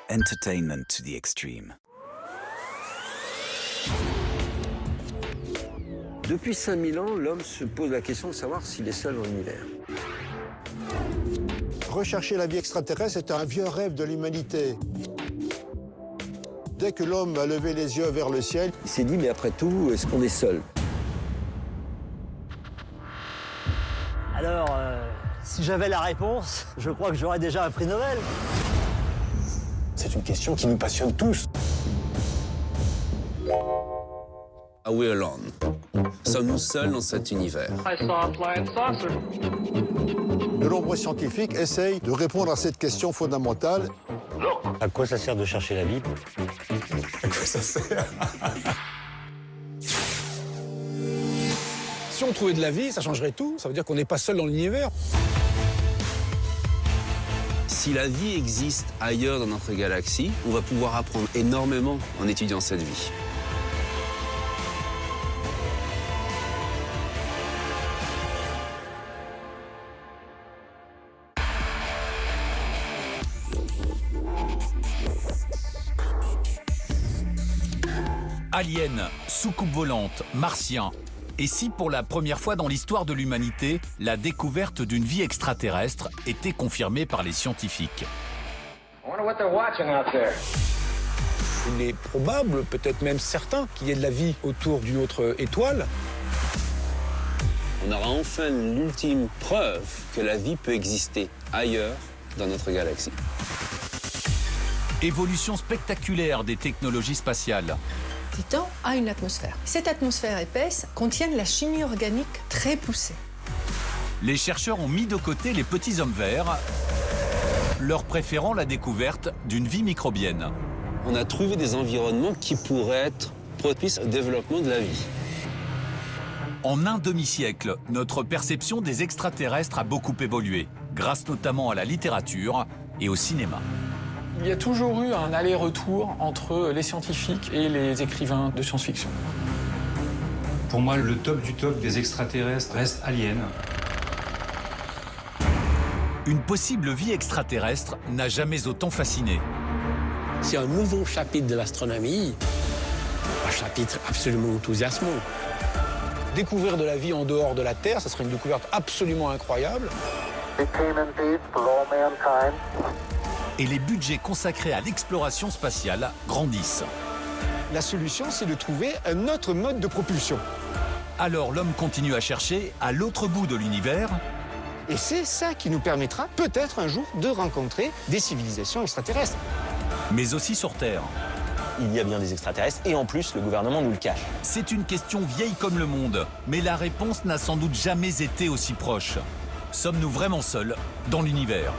Entertainment to the extreme. Depuis 5000 ans, l'homme se pose la question de savoir s'il est seul dans l'univers. Rechercher la vie extraterrestre est un vieux rêve de l'humanité. Dès que l'homme a levé les yeux vers le ciel, Il s'est dit, mais après tout, est-ce qu'on est seul? Alors, si j'avais la réponse, je crois que j'aurais déjà un prix Nobel. C'est une question qui nous passionne tous. Are we alone? Sommes-nous seuls dans cet univers? I saw a flying saucer. de nombreux scientifiques essayent de répondre à cette question fondamentale. À quoi ça sert de chercher la vie? À quoi ça sert? Si on trouvait de la vie, ça changerait tout. Ça veut dire qu'on n'est pas seul dans l'univers. Si la vie existe ailleurs dans notre galaxie, on va pouvoir apprendre énormément en étudiant cette vie. Aliens, soucoupe volante, martiens. Et si pour la première fois dans l'histoire de l'humanité, la découverte d'une vie extraterrestre était confirmée par les scientifiques? Il est probable, peut-être même certain, qu'il y ait de la vie autour d'une autre étoile. On aura enfin l'ultime preuve que la vie peut exister ailleurs dans notre galaxie. Évolution spectaculaire des technologies spatiales. Titan a une atmosphère. Cette atmosphère épaisse contient de la chimie organique très poussée. Les chercheurs ont mis de côté les petits hommes verts, leur préférant la découverte d'une vie microbienne. On a trouvé des environnements qui pourraient être propices au développement de la vie. En un demi-siècle, notre perception des extraterrestres a beaucoup évolué, grâce notamment à la littérature et au cinéma. Il y a toujours eu un aller-retour entre les scientifiques et les écrivains de science-fiction. Pour moi, le top du top des extraterrestres reste Alien. Une possible vie extraterrestre n'a jamais autant fasciné. C'est un nouveau chapitre de l'astronomie, un chapitre absolument enthousiasmant. Découvrir de la vie en dehors de la Terre, ça serait une découverte absolument incroyable. Et les budgets consacrés à l'exploration spatiale grandissent. La solution, c'est de trouver un autre mode de propulsion. Alors l'homme continue à chercher à l'autre bout de l'univers. Et c'est ça qui nous permettra peut-être un jour de rencontrer des civilisations extraterrestres. Mais aussi sur Terre. Il y a bien des extraterrestres et en plus, le gouvernement nous le cache. C'est une question vieille comme le monde, mais la réponse n'a sans doute jamais été aussi proche. Sommes-nous vraiment seuls dans l'univers ?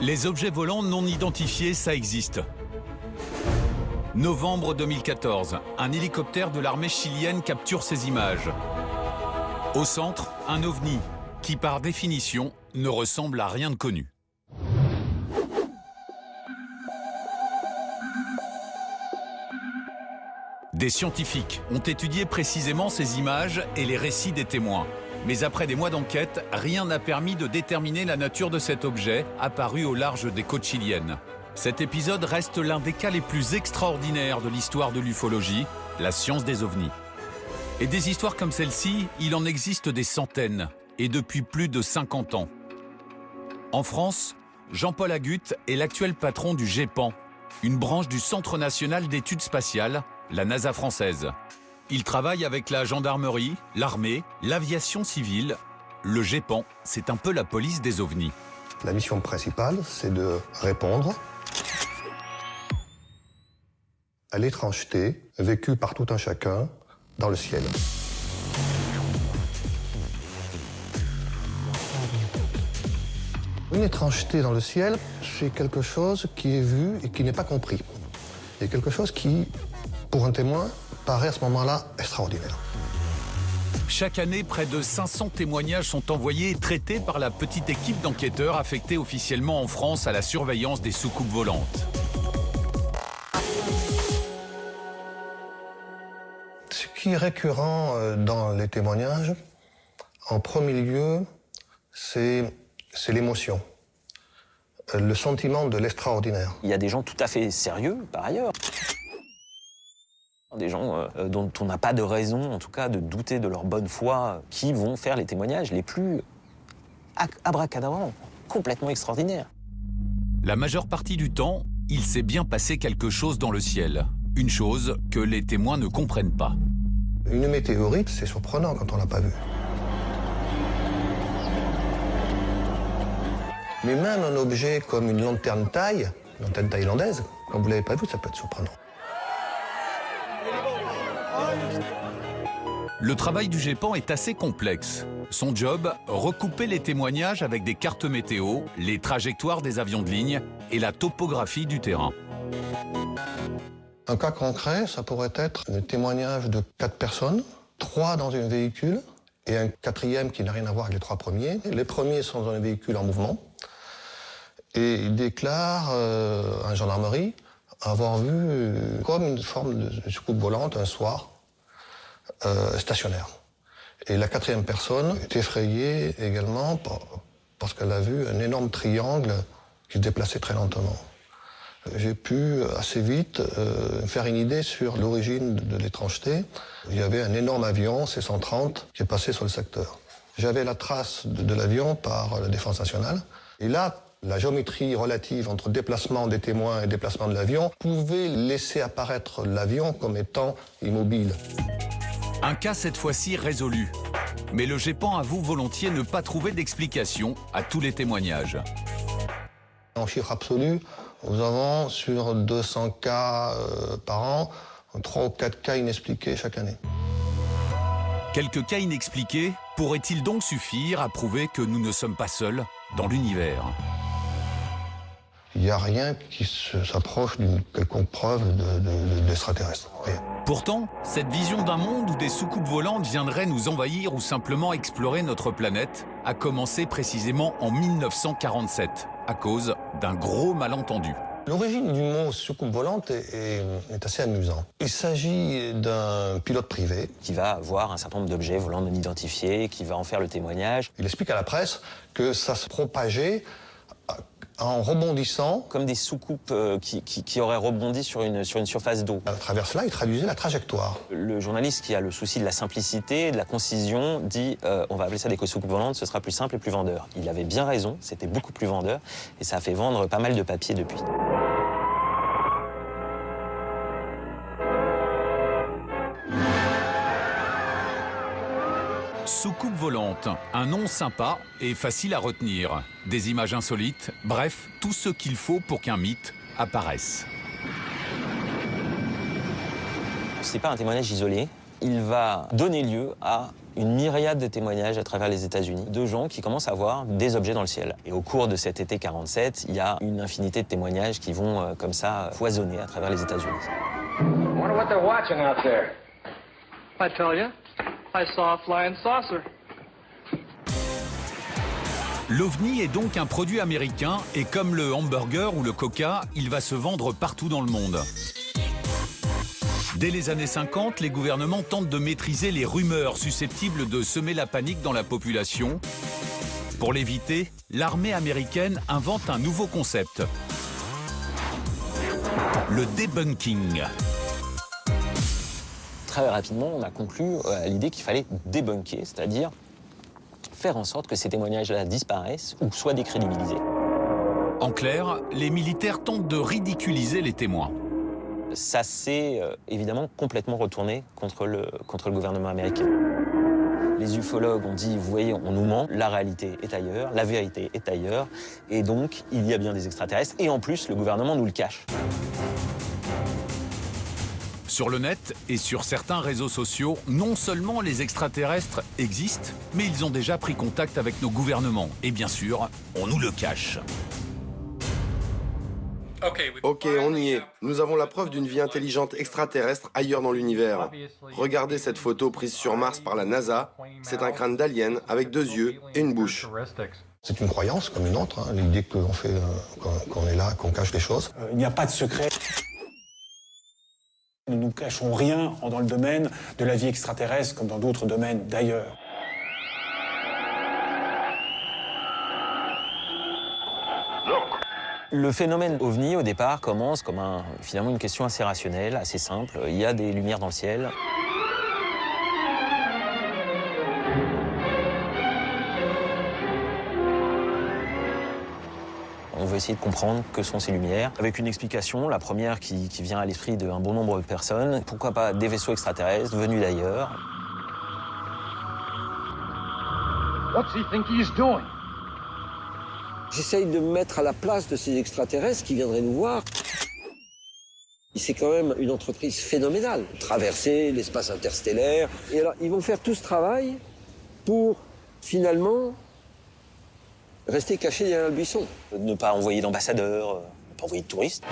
Les objets volants non identifiés, ça existe. Novembre 2014, un hélicoptère de l'armée chilienne capture ces images. Au centre, un ovni qui, par définition, ne ressemble à rien de connu. Des scientifiques ont étudié précisément ces images et les récits des témoins. Mais après des mois d'enquête, rien n'a permis de déterminer la nature de cet objet apparu au large des côtes chiliennes. Cet épisode reste l'un des cas les plus extraordinaires de l'histoire de l'ufologie, la science des ovnis. Et des histoires comme celle-ci, il en existe des centaines, et depuis plus de 50 ans. En France, Jean-Paul Agut est l'actuel patron du GEPAN, une branche du Centre national d'études spatiales, la NASA française. Il travaille avec la gendarmerie, l'armée, l'aviation civile. Le GEPAN, c'est un peu la police des ovnis. La mission principale, c'est de répondre à l'étrangeté vécue par tout un chacun dans le ciel. Une étrangeté dans le ciel, c'est quelque chose qui est vu et qui n'est pas compris. Et quelque chose qui, pour un témoin, paraît à ce moment-là extraordinaire. Chaque année, près de 500 témoignages sont envoyés et traités par la petite équipe d'enquêteurs affectée officiellement en France à la surveillance des soucoupes volantes. Ce qui est récurrent dans les témoignages, en premier lieu, c'est l'émotion, le sentiment de l'extraordinaire. Il y a des gens tout à fait sérieux, par ailleurs. Des gens dont on n'a pas de raison, en tout cas, de douter de leur bonne foi, qui vont faire les témoignages les plus abracadabrants, complètement extraordinaires. La majeure partie du temps, il s'est bien passé quelque chose dans le ciel. Une chose que les témoins ne comprennent pas. Une météorite, c'est surprenant quand on l'a pas vue. Mais même un objet comme une lanterne thaïlandaise, quand vous l'avez pas vue, ça peut être surprenant. Le travail du GEPAN est assez complexe. Son job, recouper les témoignages avec des cartes météo, les trajectoires des avions de ligne et la topographie du terrain. Un cas concret, ça pourrait être le témoignage de 4 personnes, 3 dans un véhicule et un 4e qui n'a rien à voir avec les 3 premiers. Les premiers sont dans un véhicule en mouvement et ils déclarent à la gendarmerie avoir vu comme une forme de soucoupe volante un soir stationnaire. Et la 4e personne est effrayée également parce qu'elle a vu un énorme triangle qui se déplaçait très lentement. J'ai pu assez vite faire une idée sur l'origine de l'étrangeté. Il y avait un énorme avion, C-130, qui est passé sur le secteur. J'avais la trace de l'avion par la Défense nationale. Et là, la géométrie relative entre déplacement des témoins et déplacement de l'avion pouvait laisser apparaître l'avion comme étant immobile. Un cas cette fois-ci résolu. Mais le GEPAN avoue volontiers ne pas trouver d'explication à tous les témoignages. En chiffre absolu, nous avons sur 200 cas par an, 3 ou 4 cas inexpliqués chaque année. Quelques cas inexpliqués pourraient-ils donc suffire à prouver que nous ne sommes pas seuls dans l'univers? Il n'y a rien qui s'approche d'une quelconque preuve d'extraterrestre. Pourtant, cette vision d'un monde où des soucoupes volantes viendraient nous envahir ou simplement explorer notre planète a commencé précisément en 1947, à cause d'un gros malentendu. L'origine du mot soucoupe volante est assez amusant. Il s'agit d'un pilote privé qui va voir un certain nombre d'objets volants non identifiés, qui va en faire le témoignage. Il explique à la presse que ça se propageait en rebondissant. Comme des soucoupes qui auraient rebondi sur une surface d'eau. À travers cela, il traduisait la trajectoire. Le journaliste qui a le souci de la simplicité, de la concision, dit on va appeler ça des soucoupes volantes, ce sera plus simple et plus vendeur. Il avait bien raison, c'était beaucoup plus vendeur et ça a fait vendre pas mal de papier depuis. Soucoupe volante, un nom sympa et facile à retenir. Des images insolites, bref, tout ce qu'il faut pour qu'un mythe apparaisse. C'est pas un témoignage isolé. Il va donner lieu à une myriade de témoignages à travers les États-Unis de gens qui commencent à voir des objets dans le ciel. Et au cours de cet été 47, il y a une infinité de témoignages qui vont comme ça foisonner à travers les États-Unis. Wonder what they're watching out there. I tell you, I saw a flying saucer. L'OVNI est donc un produit américain et comme le hamburger ou le coca, il va se vendre partout dans le monde. Dès les années 50, les gouvernements tentent de maîtriser les rumeurs susceptibles de semer la panique dans la population. Pour l'éviter, l'armée américaine invente un nouveau concept. Le debunking. Très rapidement, on a conclu à l'idée qu'il fallait débunker, c'est-à-dire faire en sorte que ces témoignages-là disparaissent ou soient décrédibilisés. En clair, les militaires tentent de ridiculiser les témoins. Ça s'est évidemment complètement retourné contre le gouvernement américain. Les ufologues ont dit, vous voyez, on nous ment, la réalité est ailleurs, la vérité est ailleurs, et donc il y a bien des extraterrestres, et en plus, le gouvernement nous le cache. Sur le net et sur certains réseaux sociaux, non seulement les extraterrestres existent, mais ils ont déjà pris contact avec nos gouvernements. Et bien sûr, on nous le cache. Ok, on y est. Nous avons la preuve d'une vie intelligente extraterrestre ailleurs dans l'univers. Regardez cette photo prise sur Mars par la NASA. C'est un crâne d'alien avec 2 yeux et une bouche. C'est une croyance comme une autre, hein, l'idée qu'on est là, qu'on cache des choses. Il n'y a pas de secret. Nous ne nous cachons rien dans le domaine de la vie extraterrestre comme dans d'autres domaines d'ailleurs. Le phénomène OVNI, au départ, commence comme finalement une question assez rationnelle, assez simple. Il y a des lumières dans le ciel. On veut essayer de comprendre que sont ces lumières, avec une explication, la première qui vient à l'esprit d'un bon nombre de personnes. Pourquoi pas des vaisseaux extraterrestres venus d'ailleurs? What's he think he's doing? J'essaye de me mettre à la place de ces extraterrestres qui viendraient nous voir. C'est quand même une entreprise phénoménale. Traverser l'espace interstellaire. Et alors, ils vont faire tout ce travail pour, finalement, rester cachés derrière le buisson. Ne pas envoyer d'ambassadeurs, ne pas envoyer de touristes.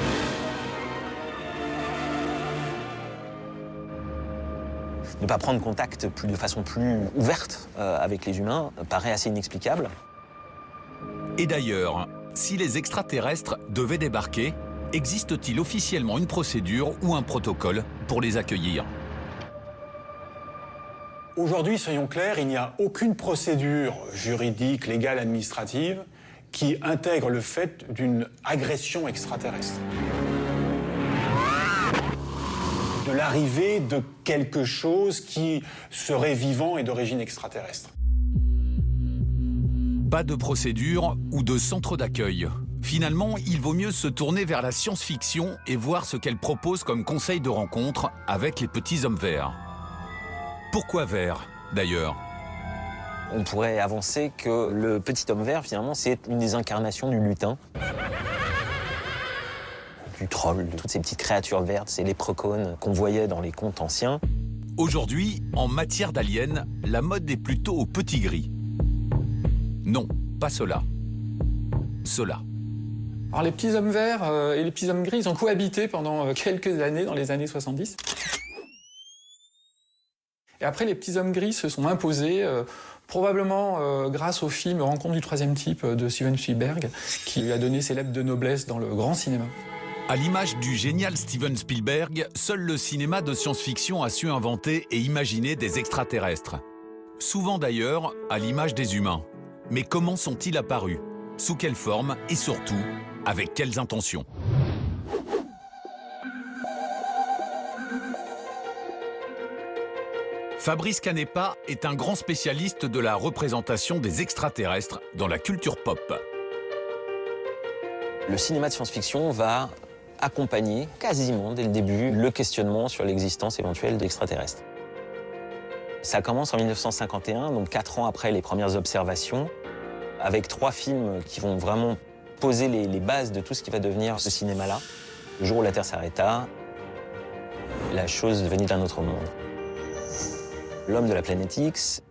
Ne pas prendre contact de façon plus ouverte avec les humains paraît assez inexplicable. Et d'ailleurs, si les extraterrestres devaient débarquer, existe-t-il officiellement une procédure ou un protocole pour les accueillir? Aujourd'hui, soyons clairs, il n'y a aucune procédure juridique, légale, administrative qui intègre le fait d'une agression extraterrestre. De l'arrivée de quelque chose qui serait vivant et d'origine extraterrestre. Pas de procédure ou de centre d'accueil. Finalement, il vaut mieux se tourner vers la science-fiction et voir ce qu'elle propose comme conseil de rencontre avec les petits hommes verts. Pourquoi vert, d'ailleurs? On pourrait avancer que le petit homme vert, finalement, c'est une des incarnations du lutin. Du troll, de toutes ces petites créatures vertes, ces léprechauns qu'on voyait dans les contes anciens. Aujourd'hui, en matière d'aliens, la mode est plutôt au petit gris. Non, pas cela. Cela. Alors les petits hommes verts et les petits hommes gris, ils ont cohabité pendant quelques années, dans les années 70. Et après, les petits hommes gris se sont imposés, probablement grâce au film Rencontre du troisième type de Steven Spielberg, qui lui a donné ses lettres de noblesse dans le grand cinéma. À l'image du génial Steven Spielberg, seul le cinéma de science-fiction a su inventer et imaginer des extraterrestres. Souvent d'ailleurs, à l'image des humains. Mais comment sont-ils apparus? Sous quelle forme? Et surtout, avec quelles intentions? Fabrice Canepa est un grand spécialiste de la représentation des extraterrestres dans la culture pop. Le cinéma de science-fiction va accompagner quasiment dès le début le questionnement sur l'existence éventuelle d'extraterrestres. Ça commence en 1951, donc 4 ans après les premières observations, avec 3 films qui vont vraiment poser les bases de tout ce qui va devenir ce cinéma-là. Le jour où la Terre s'arrêta, La chose venue d'un autre monde. L'homme de la planète X.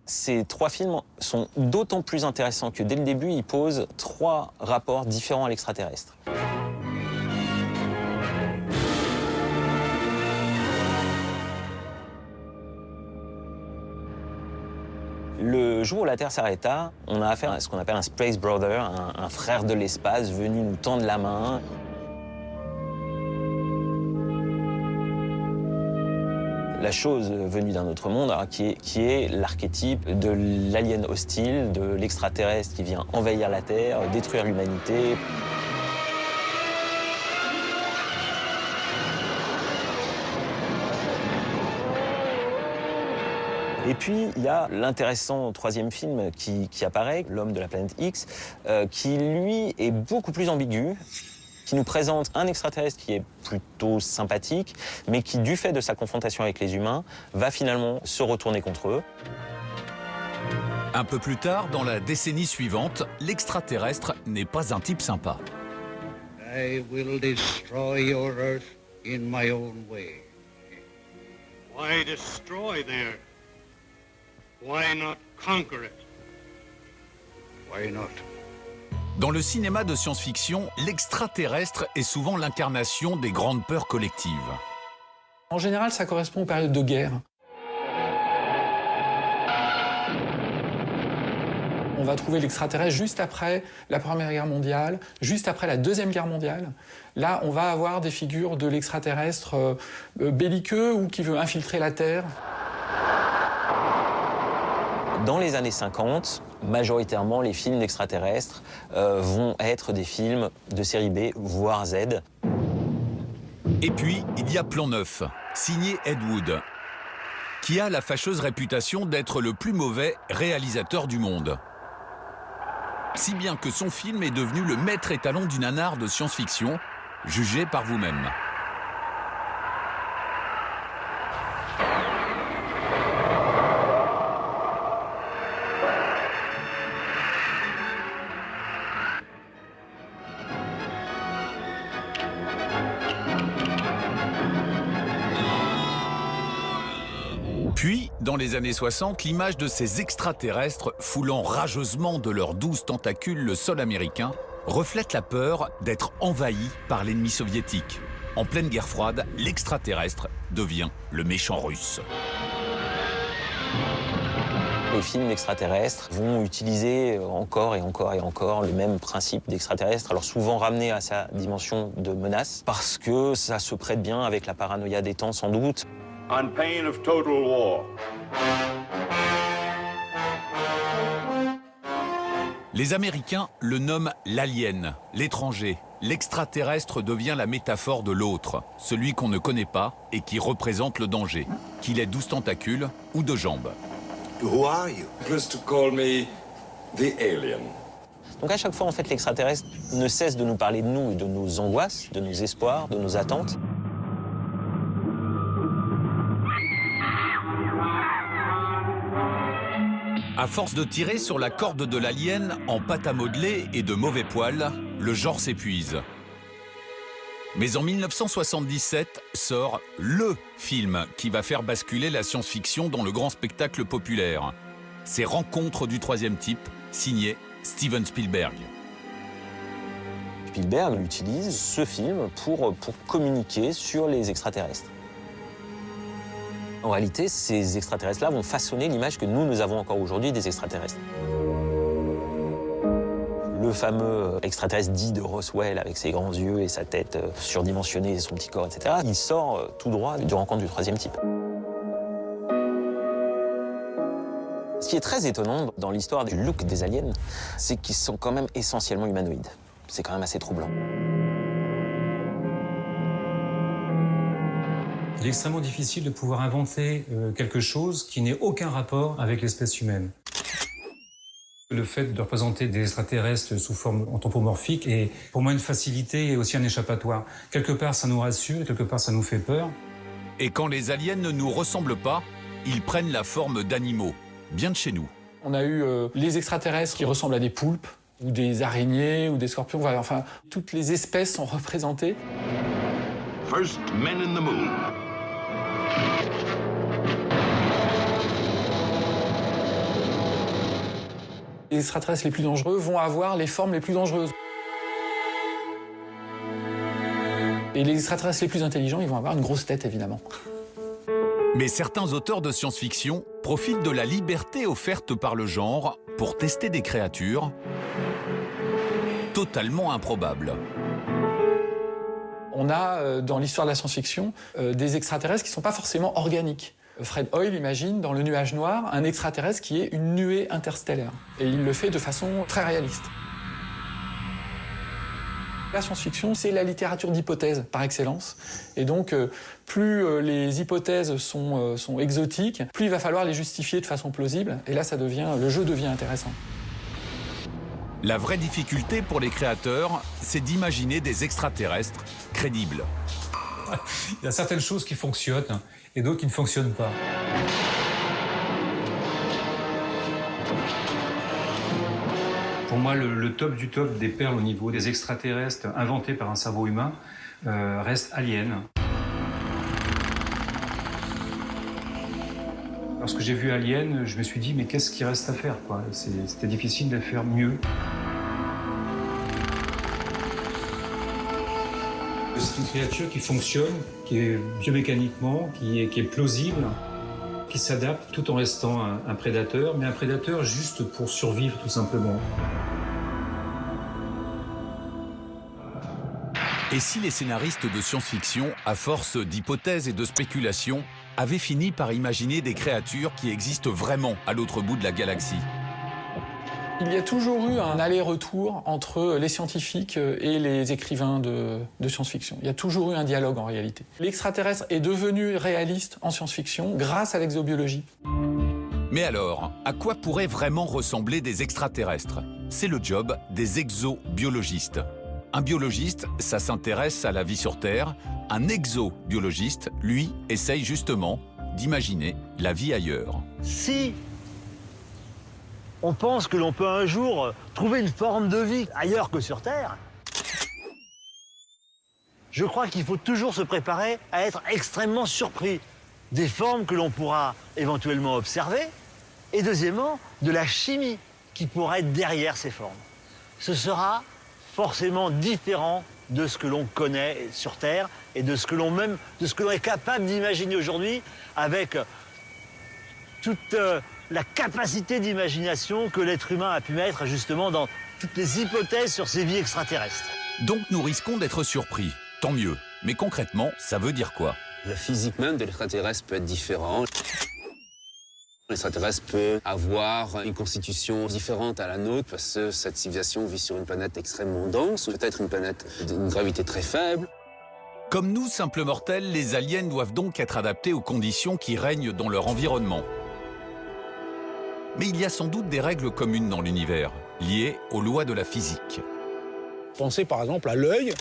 Ces 3 films sont d'autant plus intéressants que dès le début, ils posent 3 rapports différents à l'extraterrestre. Le jour où la Terre s'arrêta, on a affaire à ce qu'on appelle un Space Brother, un frère de l'espace venu nous tendre la main. La chose venue d'un autre monde, alors, qui est l'archétype de l'alien hostile, de l'extraterrestre qui vient envahir la Terre, détruire l'humanité. Et puis, il y a l'intéressant 3e film qui apparaît, L'homme de la planète X, qui, lui, est beaucoup plus ambigu, qui nous présente un extraterrestre qui est plutôt sympathique, mais qui, du fait de sa confrontation avec les humains, va finalement se retourner contre eux. Un peu plus tard, dans la décennie suivante, l'extraterrestre n'est pas un type sympa. I will destroy your Earth in my own way. Why destroy there? Why not conquer it? Why not Dans le cinéma de science-fiction, l'extraterrestre est souvent l'incarnation des grandes peurs collectives. En général, ça correspond aux périodes de guerre. On va trouver l'extraterrestre juste après la Première Guerre mondiale, juste après la Deuxième Guerre mondiale. Là, on va avoir des figures de l'extraterrestre belliqueux ou qui veut infiltrer la Terre. Dans les années 50, majoritairement, les films d'extraterrestres vont être des films de série B, voire Z. Et puis, il y a Plan 9, signé Ed Wood, qui a la fâcheuse réputation d'être le plus mauvais réalisateur du monde. Si bien que son film est devenu le maître étalon du nanar de science-fiction, jugez par vous-même. Puis, dans les années 60, l'image de ces extraterrestres foulant rageusement de leurs 12 tentacules le sol américain reflète la peur d'être envahi par l'ennemi soviétique. En pleine guerre froide, l'extraterrestre devient le méchant russe. Les films d'extraterrestres vont utiliser encore et encore et encore le même principe d'extraterrestre, alors souvent ramené à sa dimension de menace, parce que ça se prête bien avec la paranoïa des temps sans doute. On pain of total war. Les Américains le nomment l'alien, l'étranger. L'extraterrestre devient la métaphore de l'autre, celui qu'on ne connaît pas et qui représente le danger, qu'il ait 12 tentacules ou 2 jambes. Who are you? Just to call me the alien. Donc à chaque fois, en fait, l'extraterrestre ne cesse de nous parler de nous et de nos angoisses, de nos espoirs, de nos attentes. À force de tirer sur la corde de l'alien en pâte à modeler et de mauvais poils, le genre s'épuise. Mais en 1977 sort le film qui va faire basculer la science-fiction dans le grand spectacle populaire. C'est Rencontres du troisième type, signé Steven Spielberg. Spielberg utilise ce film pour communiquer sur les extraterrestres. En réalité, ces extraterrestres-là vont façonner l'image que nous avons encore aujourd'hui des extraterrestres. Le fameux extraterrestre dit de Roswell avec ses grands yeux et sa tête surdimensionnée et son petit corps, etc., il sort tout droit de Rencontre du troisième type. Ce qui est très étonnant dans l'histoire du look des aliens, c'est qu'ils sont quand même essentiellement humanoïdes. C'est quand même assez troublant. Il est extrêmement difficile de pouvoir inventer quelque chose qui n'ait aucun rapport avec l'espèce humaine. Le fait de représenter des extraterrestres sous forme anthropomorphique est pour moi une facilité et aussi un échappatoire. Quelque part, ça nous rassure, et quelque part, ça nous fait peur. Et quand les aliens ne nous ressemblent pas, ils prennent la forme d'animaux, bien de chez nous. On a eu les extraterrestres qui ressemblent à des poulpes, ou des araignées, ou des scorpions. Voilà, enfin, toutes les espèces sont représentées. First men in the moon. Les extraterrestres les plus dangereux vont avoir les formes les plus dangereuses. Et les extraterrestres les plus intelligents, ils vont avoir une grosse tête, évidemment. Mais certains auteurs de science-fiction profitent de la liberté offerte par le genre pour tester des créatures totalement improbables. On a, dans l'histoire de la science-fiction, des extraterrestres qui ne sont pas forcément organiques. Fred Hoyle imagine, dans Le Nuage Noir, un extraterrestre qui est une nuée interstellaire. Et il le fait de façon très réaliste. La science-fiction, c'est la littérature d'hypothèses par excellence. Et donc, plus les hypothèses sont exotiques, plus il va falloir les justifier de façon plausible. Et là, le jeu devient intéressant. La vraie difficulté pour les créateurs, c'est d'imaginer des extraterrestres crédibles. Il y a certaines choses qui fonctionnent et d'autres qui ne fonctionnent pas. Pour moi, le top du top des perles au niveau des extraterrestres inventés par un cerveau humain reste Alien. Lorsque j'ai vu Alien, je me suis dit, mais qu'est-ce qu'il reste à faire, quoi ? C'était difficile de faire mieux. C'est une créature qui fonctionne, qui est biomécaniquement, qui est plausible, qui s'adapte tout en restant un prédateur, mais un prédateur juste pour survivre tout simplement. Et si les scénaristes de science-fiction, à force d'hypothèses et de spéculations, avaient fini par imaginer des créatures qui existent vraiment à l'autre bout de la galaxie? Il y a toujours eu un aller-retour entre les scientifiques et les écrivains de science-fiction. Il y a toujours eu un dialogue en réalité. L'extraterrestre est devenu réaliste en science-fiction grâce à l'exobiologie. Mais alors, à quoi pourraient vraiment ressembler des extraterrestres? C'est le job des exobiologistes. Un biologiste, ça s'intéresse à la vie sur Terre. Un exobiologiste, lui, essaye justement d'imaginer la vie ailleurs. Si on pense que l'on peut un jour trouver une forme de vie ailleurs que sur Terre, je crois qu'il faut toujours se préparer à être extrêmement surpris des formes que l'on pourra éventuellement observer et deuxièmement, de la chimie qui pourra être derrière ces formes. Ce sera forcément différent de ce que l'on connaît sur Terre et de ce que l'on est capable d'imaginer aujourd'hui avec toute la capacité d'imagination que l'être humain a pu mettre justement dans toutes les hypothèses sur ces vies extraterrestres. Donc nous risquons d'être surpris. Tant mieux. Mais concrètement, ça veut dire quoi? La physique même de l'extraterrestre peut être différente. L'extraterrestre peut avoir une constitution différente à la nôtre parce que cette civilisation vit sur une planète extrêmement dense, peut-être une planète d'une gravité très faible. Comme nous, simples mortels, les aliens doivent donc être adaptés aux conditions qui règnent dans leur environnement. Mais il y a sans doute des règles communes dans l'univers, liées aux lois de la physique. Pensez par exemple à l'œil.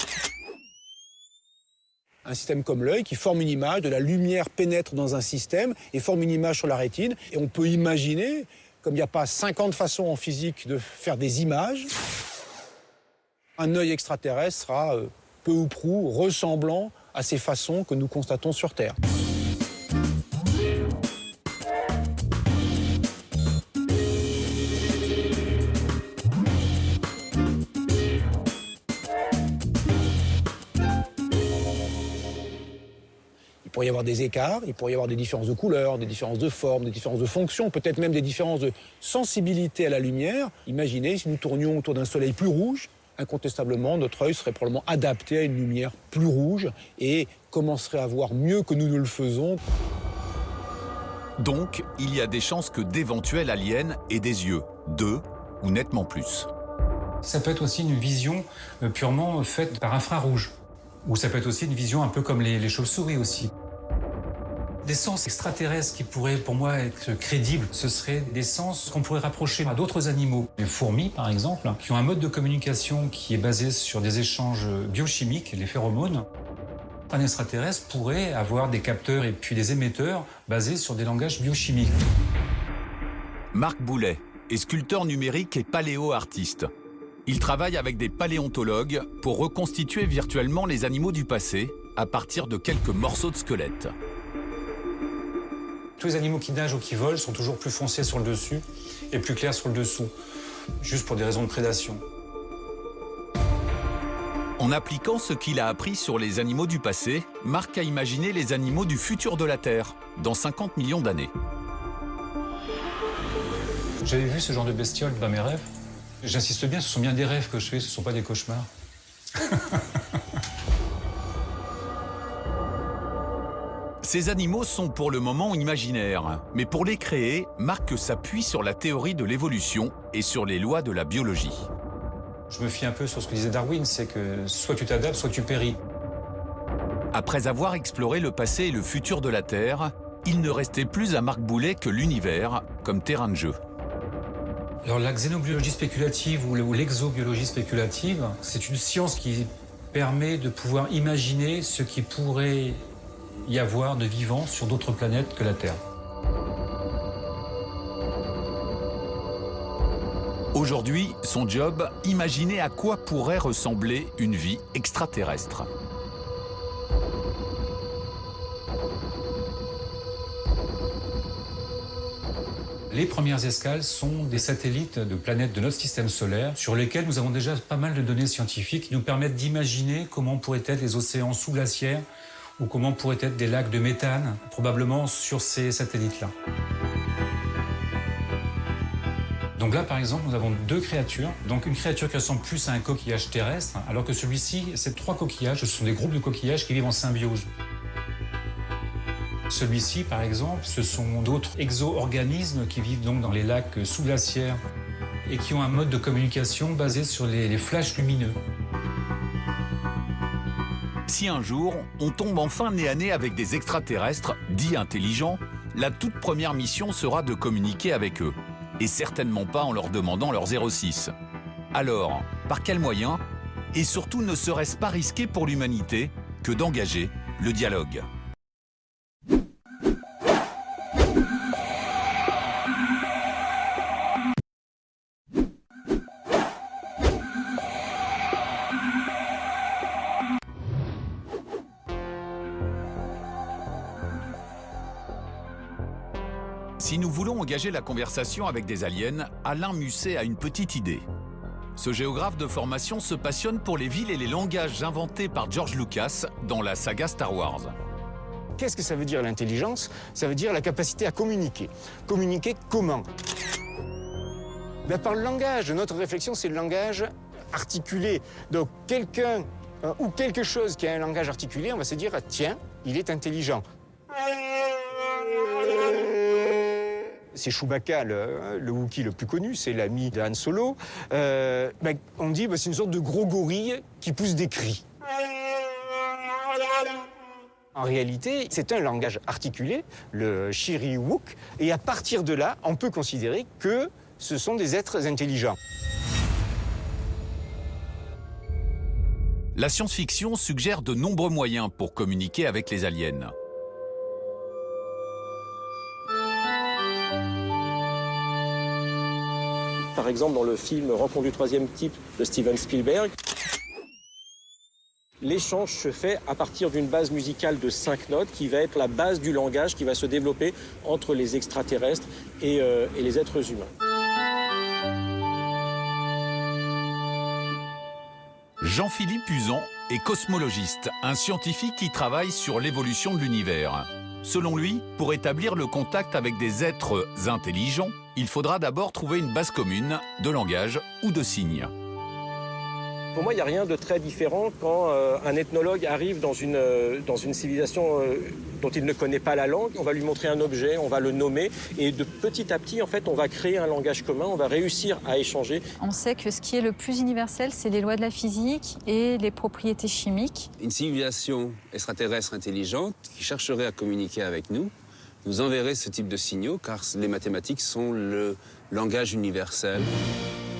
Un système comme l'œil qui forme une image, de la lumière pénètre dans un système et forme une image sur la rétine. Et on peut imaginer, comme il n'y a pas 50 façons en physique de faire des images, un œil extraterrestre sera peu ou prou ressemblant à ces façons que nous constatons sur Terre. Il pourrait y avoir des écarts, il pourrait y avoir des différences de couleurs, des différences de forme, des différences de fonction, peut-être même des différences de sensibilité à la lumière. Imaginez si nous tournions autour d'un soleil plus rouge, incontestablement, notre œil serait probablement adapté à une lumière plus rouge et commencerait à voir mieux que nous ne le faisons. Donc, il y a des chances que d'éventuels aliens aient des yeux, 2 ou nettement plus. Ça peut être aussi une vision purement faite par infrarouge. Ou ça peut être aussi une vision un peu comme les chauves-souris aussi. Des sens extraterrestres qui pourraient pour moi être crédibles, ce seraient des sens qu'on pourrait rapprocher à d'autres animaux. Les fourmis par exemple, qui ont un mode de communication qui est basé sur des échanges biochimiques, les phéromones. Un extraterrestre pourrait avoir des capteurs et puis des émetteurs basés sur des langages biochimiques. Marc Boulet est sculpteur numérique et paléo-artiste. Il travaille avec des paléontologues pour reconstituer virtuellement les animaux du passé à partir de quelques morceaux de squelettes. Tous les animaux qui nagent ou qui volent sont toujours plus foncés sur le dessus et plus clairs sur le dessous, juste pour des raisons de prédation. En appliquant ce qu'il a appris sur les animaux du passé, Marc a imaginé les animaux du futur de la Terre, dans 50 millions d'années. J'avais vu ce genre de bestioles dans mes rêves. J'insiste bien, ce sont bien des rêves que je fais, ce ne sont pas des cauchemars. Ces animaux sont pour le moment imaginaires, mais pour les créer, Marc s'appuie sur la théorie de l'évolution et sur les lois de la biologie. Je me fie un peu sur ce que disait Darwin, c'est que soit tu t'adaptes, soit tu péris. Après avoir exploré le passé et le futur de la Terre, il ne restait plus à Marc Boulet que l'univers comme terrain de jeu. Alors la xénobiologie spéculative ou l'exobiologie spéculative, c'est une science qui permet de pouvoir imaginer ce qui pourrait y avoir de vivant sur d'autres planètes que la Terre. Aujourd'hui, son job, imaginer à quoi pourrait ressembler une vie extraterrestre. Les premières escales sont des satellites de planètes de notre système solaire sur lesquels nous avons déjà pas mal de données scientifiques qui nous permettent d'imaginer comment pourraient être les océans sous-glaciaires ou comment pourraient être des lacs de méthane, probablement sur ces satellites-là. Donc là, par exemple, nous avons deux créatures. Donc une créature qui ressemble plus à un coquillage terrestre, alors que celui-ci, c'est 3 coquillages. Ce sont des groupes de coquillages qui vivent en symbiose. Celui-ci, par exemple, ce sont d'autres exo-organismes qui vivent donc dans les lacs sous-glaciaires et qui ont un mode de communication basé sur les flashs lumineux. Si un jour, on tombe enfin nez à nez avec des extraterrestres dits intelligents, la toute première mission sera de communiquer avec eux. Et certainement pas en leur demandant leur 06. Alors, par quels moyens? Et surtout, ne serait-ce pas risqué pour l'humanité que d'engager le dialogue? Si nous voulons engager la conversation avec des aliens, Alain Musset a une petite idée. Ce géographe de formation se passionne pour les villes et les langages inventés par George Lucas dans la saga Star Wars. Qu'est-ce que ça veut dire l'intelligence? Ça veut dire la capacité à communiquer. Communiquer comment? Par le langage. Notre réflexion, c'est le langage articulé. Donc quelqu'un ou quelque chose qui a un langage articulé, on va se dire, tiens, il est intelligent. C'est Chewbacca, le Wookiee le plus connu, c'est l'ami de Han Solo. On dit c'est une sorte de gros gorille qui pousse des cris. En réalité, c'est un langage articulé, le Shiri-Wook, et à partir de là, on peut considérer que ce sont des êtres intelligents. La science-fiction suggère de nombreux moyens pour communiquer avec les aliens. Par exemple, dans le film Rencontre du troisième type de Steven Spielberg, l'échange se fait à partir d'une base musicale de 5 notes qui va être la base du langage qui va se développer entre les extraterrestres et les êtres humains. Jean-Philippe Uzan est cosmologiste, un scientifique qui travaille sur l'évolution de l'univers. Selon lui, pour établir le contact avec des êtres intelligents, il faudra d'abord trouver une base commune de langage ou de signes. Pour moi, il n'y a rien de très différent quand un ethnologue arrive dans une civilisation dont il ne connaît pas la langue. On va lui montrer un objet, on va le nommer, et de petit à petit, en fait, on va créer un langage commun, on va réussir à échanger. On sait que ce qui est le plus universel, c'est les lois de la physique et les propriétés chimiques. Une civilisation extraterrestre intelligente qui chercherait à communiquer avec nous enverrait ce type de signaux, car les mathématiques sont le langage universel.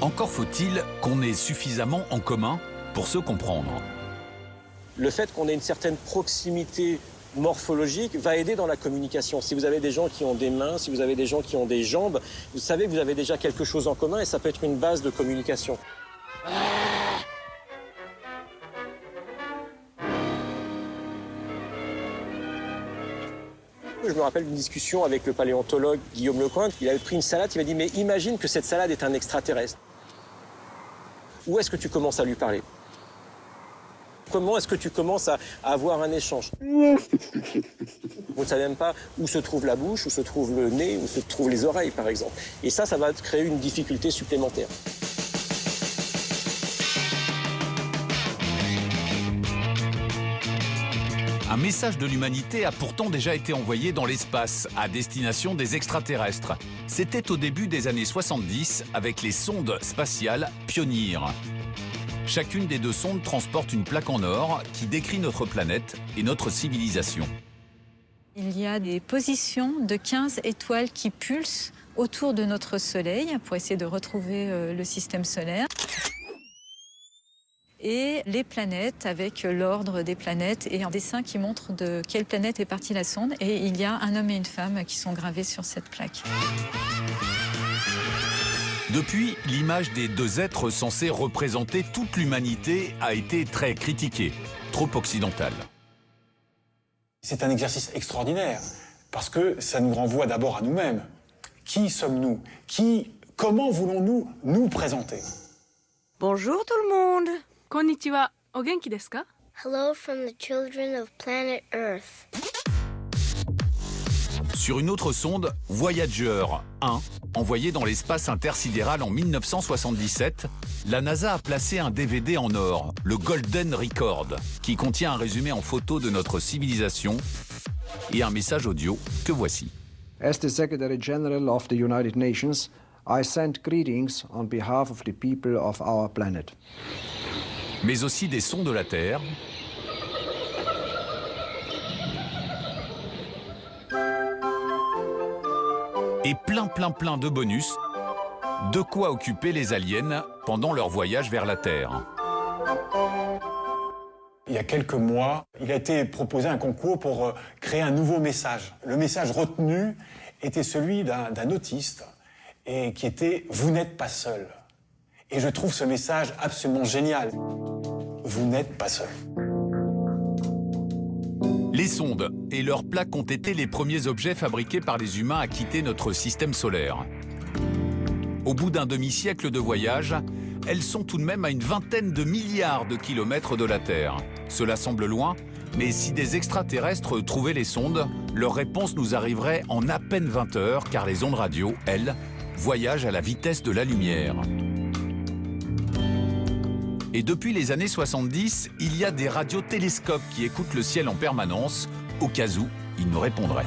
Encore faut-il qu'on ait suffisamment en commun pour se comprendre. Le fait qu'on ait une certaine proximité morphologique va aider dans la communication. Si vous avez des gens qui ont des mains, si vous avez des gens qui ont des jambes, vous savez que vous avez déjà quelque chose en commun et ça peut être une base de communication. Je me rappelle d'une discussion avec le paléontologue Guillaume Lecointe. Il avait pris une salade, il m'a dit « Mais imagine que cette salade est un extraterrestre. Où est-ce que tu commences à lui parler? Comment est-ce que tu commences à avoir un échange? Vous ne savez même pas où se trouve la bouche, où se trouve le nez, où se trouvent les oreilles, par exemple. Et ça va créer une difficulté supplémentaire. Un message de l'humanité a pourtant déjà été envoyé dans l'espace à destination des extraterrestres. C'était au début des années 70 avec les sondes spatiales Pioneer. Chacune des 2 sondes transporte une plaque en or qui décrit notre planète et notre civilisation. Il y a des positions de 15 étoiles qui pulsent autour de notre Soleil pour essayer de retrouver le système solaire. Et les planètes avec l'ordre des planètes et un dessin qui montre de quelle planète est partie la sonde. Et il y a un homme et une femme qui sont gravés sur cette plaque. Depuis, l'image des 2 êtres censés représenter toute l'humanité a été très critiquée, trop occidentale. C'est un exercice extraordinaire, parce que ça nous renvoie d'abord à nous-mêmes. Qui sommes-nous? Comment voulons-nous nous présenter? Bonjour tout le monde. Konnichiwa. O genki desu ka? Hello from the children of planet Earth. Sur une autre sonde, Voyager 1, envoyée dans l'espace intersidéral en 1977, la NASA a placé un DVD en or, le Golden Record, qui contient un résumé en photo de notre civilisation et un message audio que voici. As the Secretary General of the United Nations, I send greetings on behalf of the people of our planet. Mais aussi des sons de la Terre, et plein de bonus, de quoi occuper les aliens pendant leur voyage vers la Terre. Il y a quelques mois, il a été proposé un concours pour créer un nouveau message. Le message retenu était celui d'un autiste et qui était « Vous n'êtes pas seul ». Et je trouve ce message absolument génial. Vous n'êtes pas seul. Les sondes et leurs plaques ont été les premiers objets fabriqués par les humains à quitter notre système solaire. Au bout d'un demi-siècle de voyage, elles sont tout de même à une vingtaine de milliards de kilomètres de la Terre. Cela semble loin, mais si des extraterrestres trouvaient les sondes, leur réponse nous arriverait en à peine 20 heures, car les ondes radio, elles, voyagent à la vitesse de la lumière. Et depuis les années 70, il y a des radiotélescopes qui écoutent le ciel en permanence, au cas où ils nous répondraient.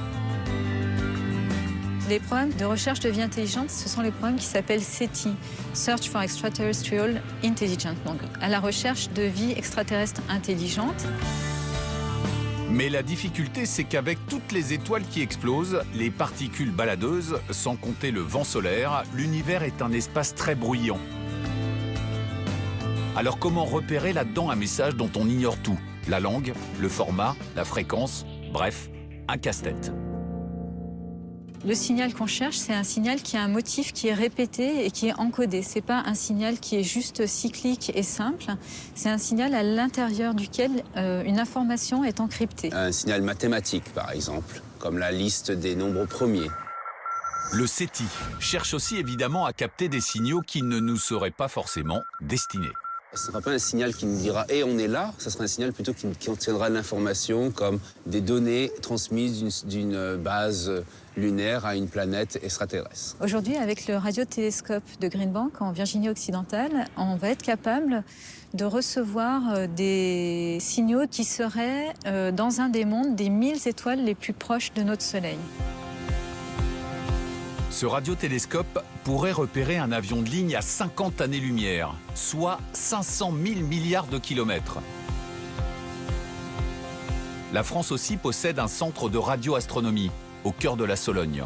Les programmes de recherche de vie intelligente, ce sont les programmes qui s'appellent SETI, Search for Extraterrestrial Intelligence, donc à la recherche de vie extraterrestre intelligente. Mais la difficulté, c'est qu'avec toutes les étoiles qui explosent, les particules baladeuses, sans compter le vent solaire, l'univers est un espace très bruyant. Alors comment repérer là-dedans un message dont on ignore tout? La langue, le format, la fréquence, bref, un casse-tête. Le signal qu'on cherche, c'est un signal qui a un motif qui est répété et qui est encodé. Ce n'est pas un signal qui est juste cyclique et simple. C'est un signal à l'intérieur duquel une information est encryptée. Un signal mathématique, par exemple, comme la liste des nombres premiers. Le SETI cherche aussi évidemment à capter des signaux qui ne nous seraient pas forcément destinés. Ce ne sera pas un signal qui nous dira « et on est là », ce sera un signal plutôt qui contiendra de l'information comme des données transmises d'une base lunaire à une planète extraterrestre. Aujourd'hui, avec le radiotélescope de Green Bank en Virginie occidentale, on va être capable de recevoir des signaux qui seraient dans un des mondes des 1000 étoiles les plus proches de notre Soleil. Ce radiotélescope pourrait repérer un avion de ligne à 50 années-lumière, soit 500 000 milliards de kilomètres. La France aussi possède un centre de radioastronomie, au cœur de la Sologne.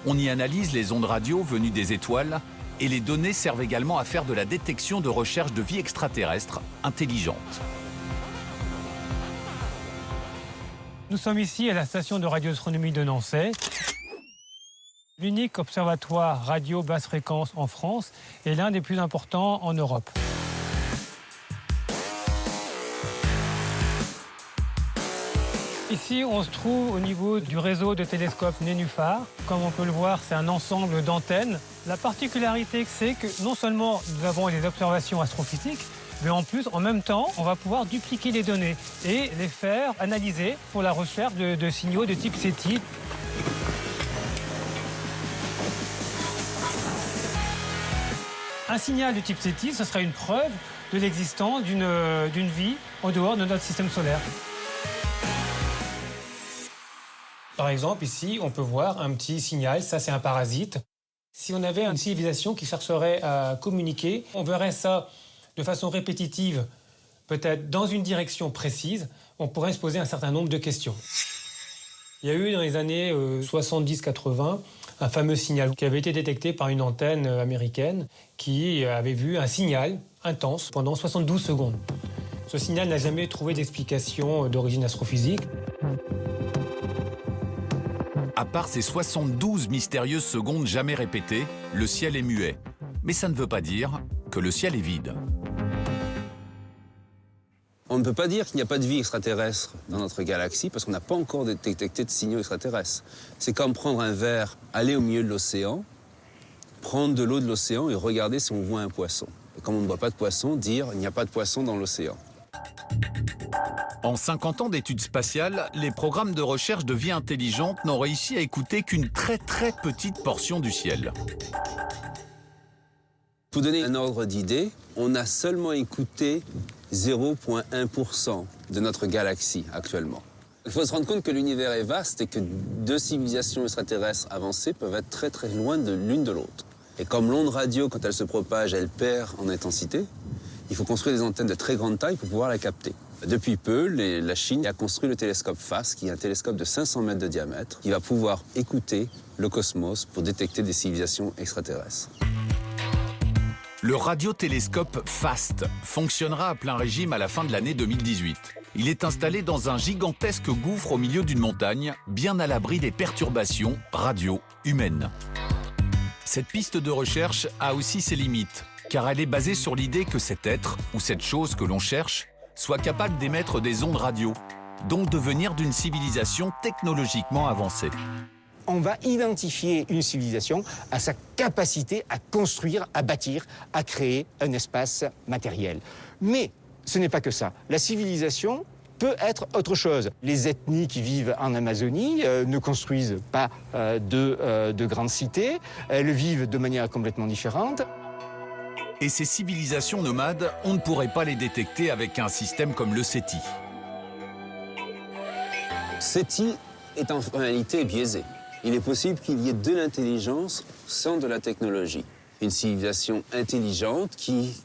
On y analyse les ondes radio venues des étoiles et les données servent également à faire de la détection de recherche de vie extraterrestre intelligente. Nous sommes ici à la station de radioastronomie de Nançay. L'unique observatoire radio basse fréquence en France est l'un des plus importants en Europe. Ici, on se trouve au niveau du réseau de télescopes Nénuphar. Comme on peut le voir, c'est un ensemble d'antennes. La particularité, c'est que non seulement nous avons des observations astrophysiques, mais en plus, en même temps, on va pouvoir dupliquer les données et les faire analyser pour la recherche de signaux de type SETI. Un signal de type SETI, ce serait une preuve de l'existence d'une vie en dehors de notre système solaire. Par exemple, ici, on peut voir un petit signal, ça c'est un parasite. Si on avait une civilisation qui chercherait à communiquer, on verrait ça de façon répétitive, peut-être dans une direction précise, on pourrait se poser un certain nombre de questions. Il y a eu dans les années 70-80 un fameux signal qui avait été détecté par une antenne américaine qui avait vu un signal intense pendant 72 secondes. Ce signal n'a jamais trouvé d'explication d'origine astrophysique. À part ces 72 mystérieuses secondes jamais répétées, le ciel est muet. Mais ça ne veut pas dire que le ciel est vide. On ne peut pas dire qu'il n'y a pas de vie extraterrestre dans notre galaxie parce qu'on n'a pas encore détecté de signaux extraterrestres. C'est comme prendre un verre, aller au milieu de l'océan prendre de l'eau de l'océan et regarder si on voit un poisson. Et comme on ne voit pas de poisson, dire il n'y a pas de poisson dans l'océan. En 50 ans d'études spatiales, les programmes de recherche de vie intelligente n'ont réussi à écouter qu'une très petite portion du ciel. Pour donner un ordre d'idée, on a seulement écouté 0,1% de notre galaxie actuellement. Il faut se rendre compte que l'univers est vaste et que deux civilisations extraterrestres avancées peuvent être très loin de l'une de l'autre. Et comme l'onde radio, quand elle se propage, elle perd en intensité, il faut construire des antennes de très grande taille pour pouvoir la capter. Depuis peu, la Chine a construit le télescope FAST, qui est un télescope de 500 mètres de diamètre, qui va pouvoir écouter le cosmos pour détecter des civilisations extraterrestres. Le radiotélescope FAST fonctionnera à plein régime à la fin de l'année 2018. Il est installé dans un gigantesque gouffre au milieu d'une montagne, bien à l'abri des perturbations radio humaines. Cette piste de recherche a aussi ses limites, car elle est basée sur l'idée que cet être, ou cette chose que l'on cherche, soit capable d'émettre des ondes radio, donc devenir d'une civilisation technologiquement avancée. On va identifier une civilisation à sa capacité à construire, à bâtir, à créer un espace matériel. Mais ce n'est pas que ça. La civilisation peut être autre chose. Les ethnies qui vivent en Amazonie ne construisent pas de grandes cités, elles vivent de manière complètement différente. Et ces civilisations nomades, on ne pourrait pas les détecter avec un système comme le SETI. SETI est en réalité biaisé. Il est possible qu'il y ait de l'intelligence sans de la technologie. Une civilisation intelligente qui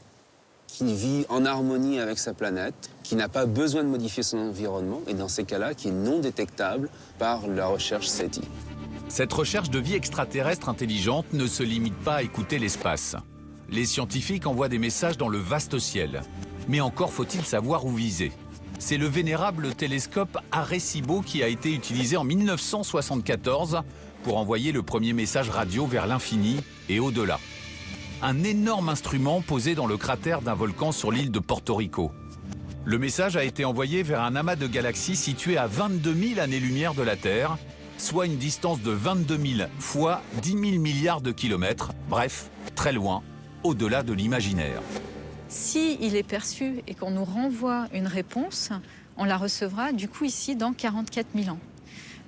vit en harmonie avec sa planète, qui n'a pas besoin de modifier son environnement, et dans ces cas-là, qui est non détectable par la recherche SETI. Cette recherche de vie extraterrestre intelligente ne se limite pas à écouter l'espace. Les scientifiques envoient des messages dans le vaste ciel. Mais encore faut-il savoir où viser. C'est le vénérable télescope Arecibo qui a été utilisé en 1974 pour envoyer le premier message radio vers l'infini et au-delà. Un énorme instrument posé dans le cratère d'un volcan sur l'île de Porto Rico. Le message a été envoyé vers un amas de galaxies situé à 22 000 années-lumière de la Terre, soit une distance de 22 000 fois 10 000 milliards de kilomètres, bref, très loin, au-delà de l'imaginaire. Si il est perçu et qu'on nous renvoie une réponse, on la recevra du coup ici dans 44 000 ans.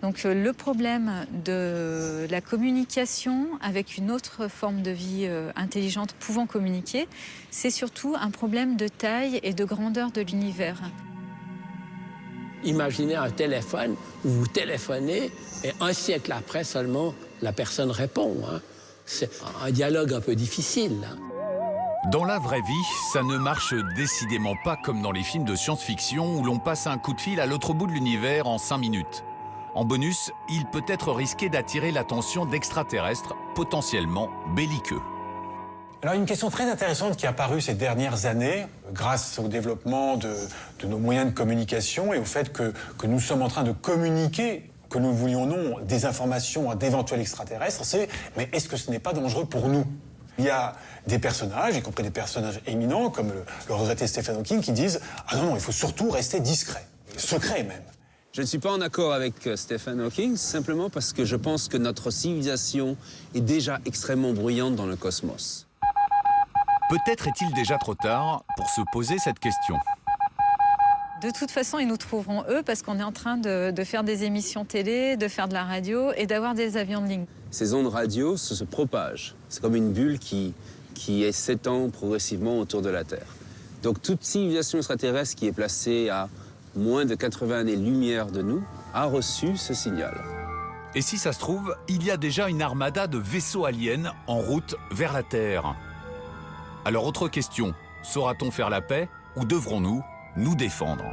Donc le problème de la communication avec une autre forme de vie intelligente pouvant communiquer, c'est surtout un problème de taille et de grandeur de l'univers. Imaginez un téléphone où vous téléphonez et un siècle après seulement la personne répond. C'est un dialogue un peu difficile. Dans la vraie vie, ça ne marche décidément pas comme dans les films de science-fiction où l'on passe un coup de fil à l'autre bout de l'univers en 5 minutes. En bonus, il peut être risqué d'attirer l'attention d'extraterrestres potentiellement belliqueux. Alors, une question très intéressante qui est apparue ces dernières années, grâce au développement de nos moyens de communication et au fait que nous sommes en train de communiquer, que nous voulions ou non, des informations à d'éventuels extraterrestres, c'est « mais est-ce que ce n'est pas dangereux pour nous ?» Il y a des personnages, y compris des personnages éminents, comme le regretté Stephen Hawking, qui disent « ah non, il faut surtout rester discret, secret même ». Je ne suis pas en accord avec Stephen Hawking, simplement parce que je pense que notre civilisation est déjà extrêmement bruyante dans le cosmos. Peut-être est-il déjà trop tard pour se poser cette question. De toute façon, ils nous trouveront eux parce qu'on est en train de faire des émissions télé, de faire de la radio et d'avoir des avions de ligne. Ces ondes radio se propagent. C'est comme une bulle qui s'étend progressivement autour de la Terre. Donc toute civilisation extraterrestre qui est placée à moins de 80 années-lumière de nous a reçu ce signal. Et si ça se trouve, il y a déjà une armada de vaisseaux aliens en route vers la Terre. Alors autre question, saura-t-on faire la paix ou devrons-nous nous défendre?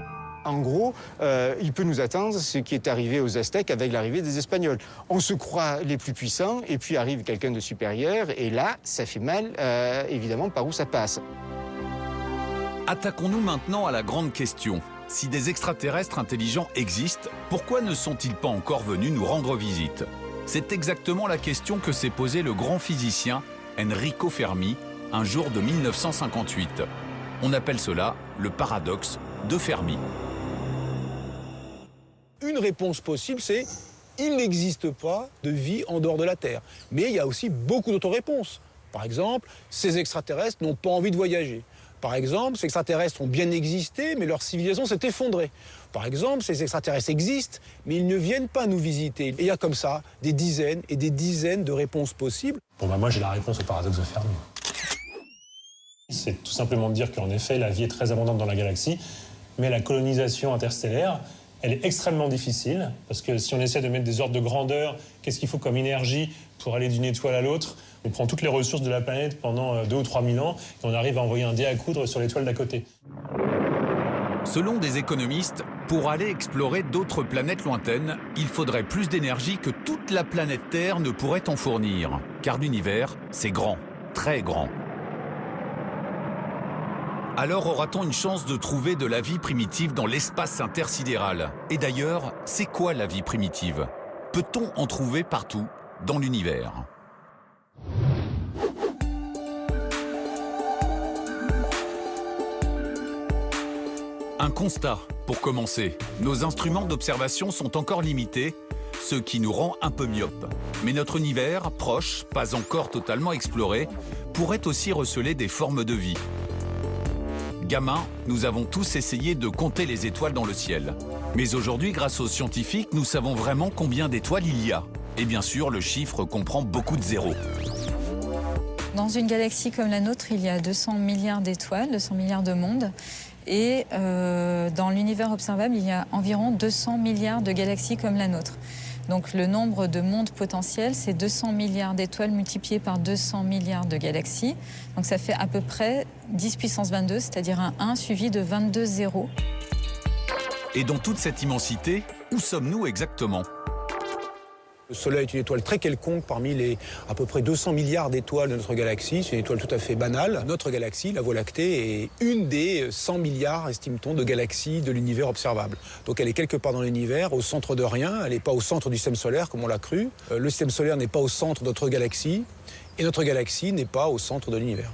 En gros, il peut nous attendre ce qui est arrivé aux Aztèques avec l'arrivée des Espagnols. On se croit les plus puissants et puis arrive quelqu'un de supérieur et là, ça fait mal, évidemment, par où ça passe. Attaquons-nous maintenant à la grande question. Si des extraterrestres intelligents existent, pourquoi ne sont-ils pas encore venus nous rendre visite? C'est exactement la question que s'est posée le grand physicien Enrico Fermi un jour de 1958. On appelle cela le paradoxe de Fermi. Une réponse possible, c'est il n'existe pas de vie en dehors de la Terre. Mais il y a aussi beaucoup d'autres réponses. Par exemple, ces extraterrestres n'ont pas envie de voyager. Par exemple, ces extraterrestres ont bien existé, mais leur civilisation s'est effondrée. Par exemple, ces extraterrestres existent, mais ils ne viennent pas nous visiter. Et il y a comme ça des dizaines et des dizaines de réponses possibles. Bon, moi, j'ai la réponse au paradoxe de Fermi. C'est tout simplement de dire qu'en effet, la vie est très abondante dans la galaxie, mais la colonisation interstellaire, elle est extrêmement difficile, parce que si on essaie de mettre des ordres de grandeur, qu'est-ce qu'il faut comme énergie pour aller d'une étoile à l'autre? On prend toutes les ressources de la planète pendant 2 ou 3 000 ans, et on arrive à envoyer un dé à coudre sur l'étoile d'à côté. Selon des économistes, pour aller explorer d'autres planètes lointaines, il faudrait plus d'énergie que toute la planète Terre ne pourrait en fournir. Car l'univers, c'est grand, très grand. Alors aura-t-on une chance de trouver de la vie primitive dans l'espace intersidéral? Et d'ailleurs, c'est quoi la vie primitive? Peut-on en trouver partout dans l'univers? Un constat, pour commencer. Nos instruments d'observation sont encore limités, ce qui nous rend un peu myopes. Mais notre univers, proche, pas encore totalement exploré, pourrait aussi receler des formes de vie. Gamins, nous avons tous essayé de compter les étoiles dans le ciel. Mais aujourd'hui, grâce aux scientifiques, nous savons vraiment combien d'étoiles il y a. Et bien sûr, le chiffre comprend beaucoup de zéros. Dans une galaxie comme la nôtre, il y a 200 milliards d'étoiles, 200 milliards de mondes. Et dans l'univers observable, il y a environ 200 milliards de galaxies comme la nôtre. Donc le nombre de mondes potentiels, c'est 200 milliards d'étoiles multipliées par 200 milliards de galaxies. Donc ça fait à peu près 10 puissance 22, c'est-à-dire un 1 suivi de 22 zéros. Et dans toute cette immensité, où sommes-nous exactement ? Le Soleil est une étoile très quelconque parmi les à peu près 200 milliards d'étoiles de notre galaxie. C'est une étoile tout à fait banale. Notre galaxie, la Voie lactée, est une des 100 milliards, estime-t-on, de galaxies de l'univers observable. Donc elle est quelque part dans l'univers, au centre de rien. Elle n'est pas au centre du système solaire, comme on l'a cru. Le système solaire n'est pas au centre de notre galaxie. Et notre galaxie n'est pas au centre de l'univers.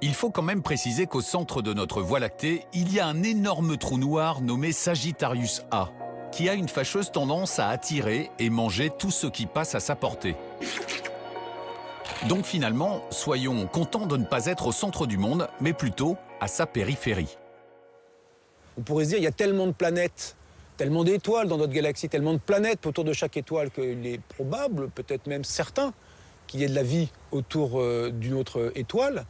Il faut quand même préciser qu'au centre de notre Voie lactée, il y a un énorme trou noir nommé Sagittarius A, qui a une fâcheuse tendance à attirer et manger tout ce qui passe à sa portée. Donc finalement, soyons contents de ne pas être au centre du monde, mais plutôt à sa périphérie. On pourrait se dire, il y a tellement de planètes, tellement d'étoiles dans notre galaxie, tellement de planètes autour de chaque étoile qu'il est probable, peut-être même certain, qu'il y ait de la vie autour d'une autre étoile.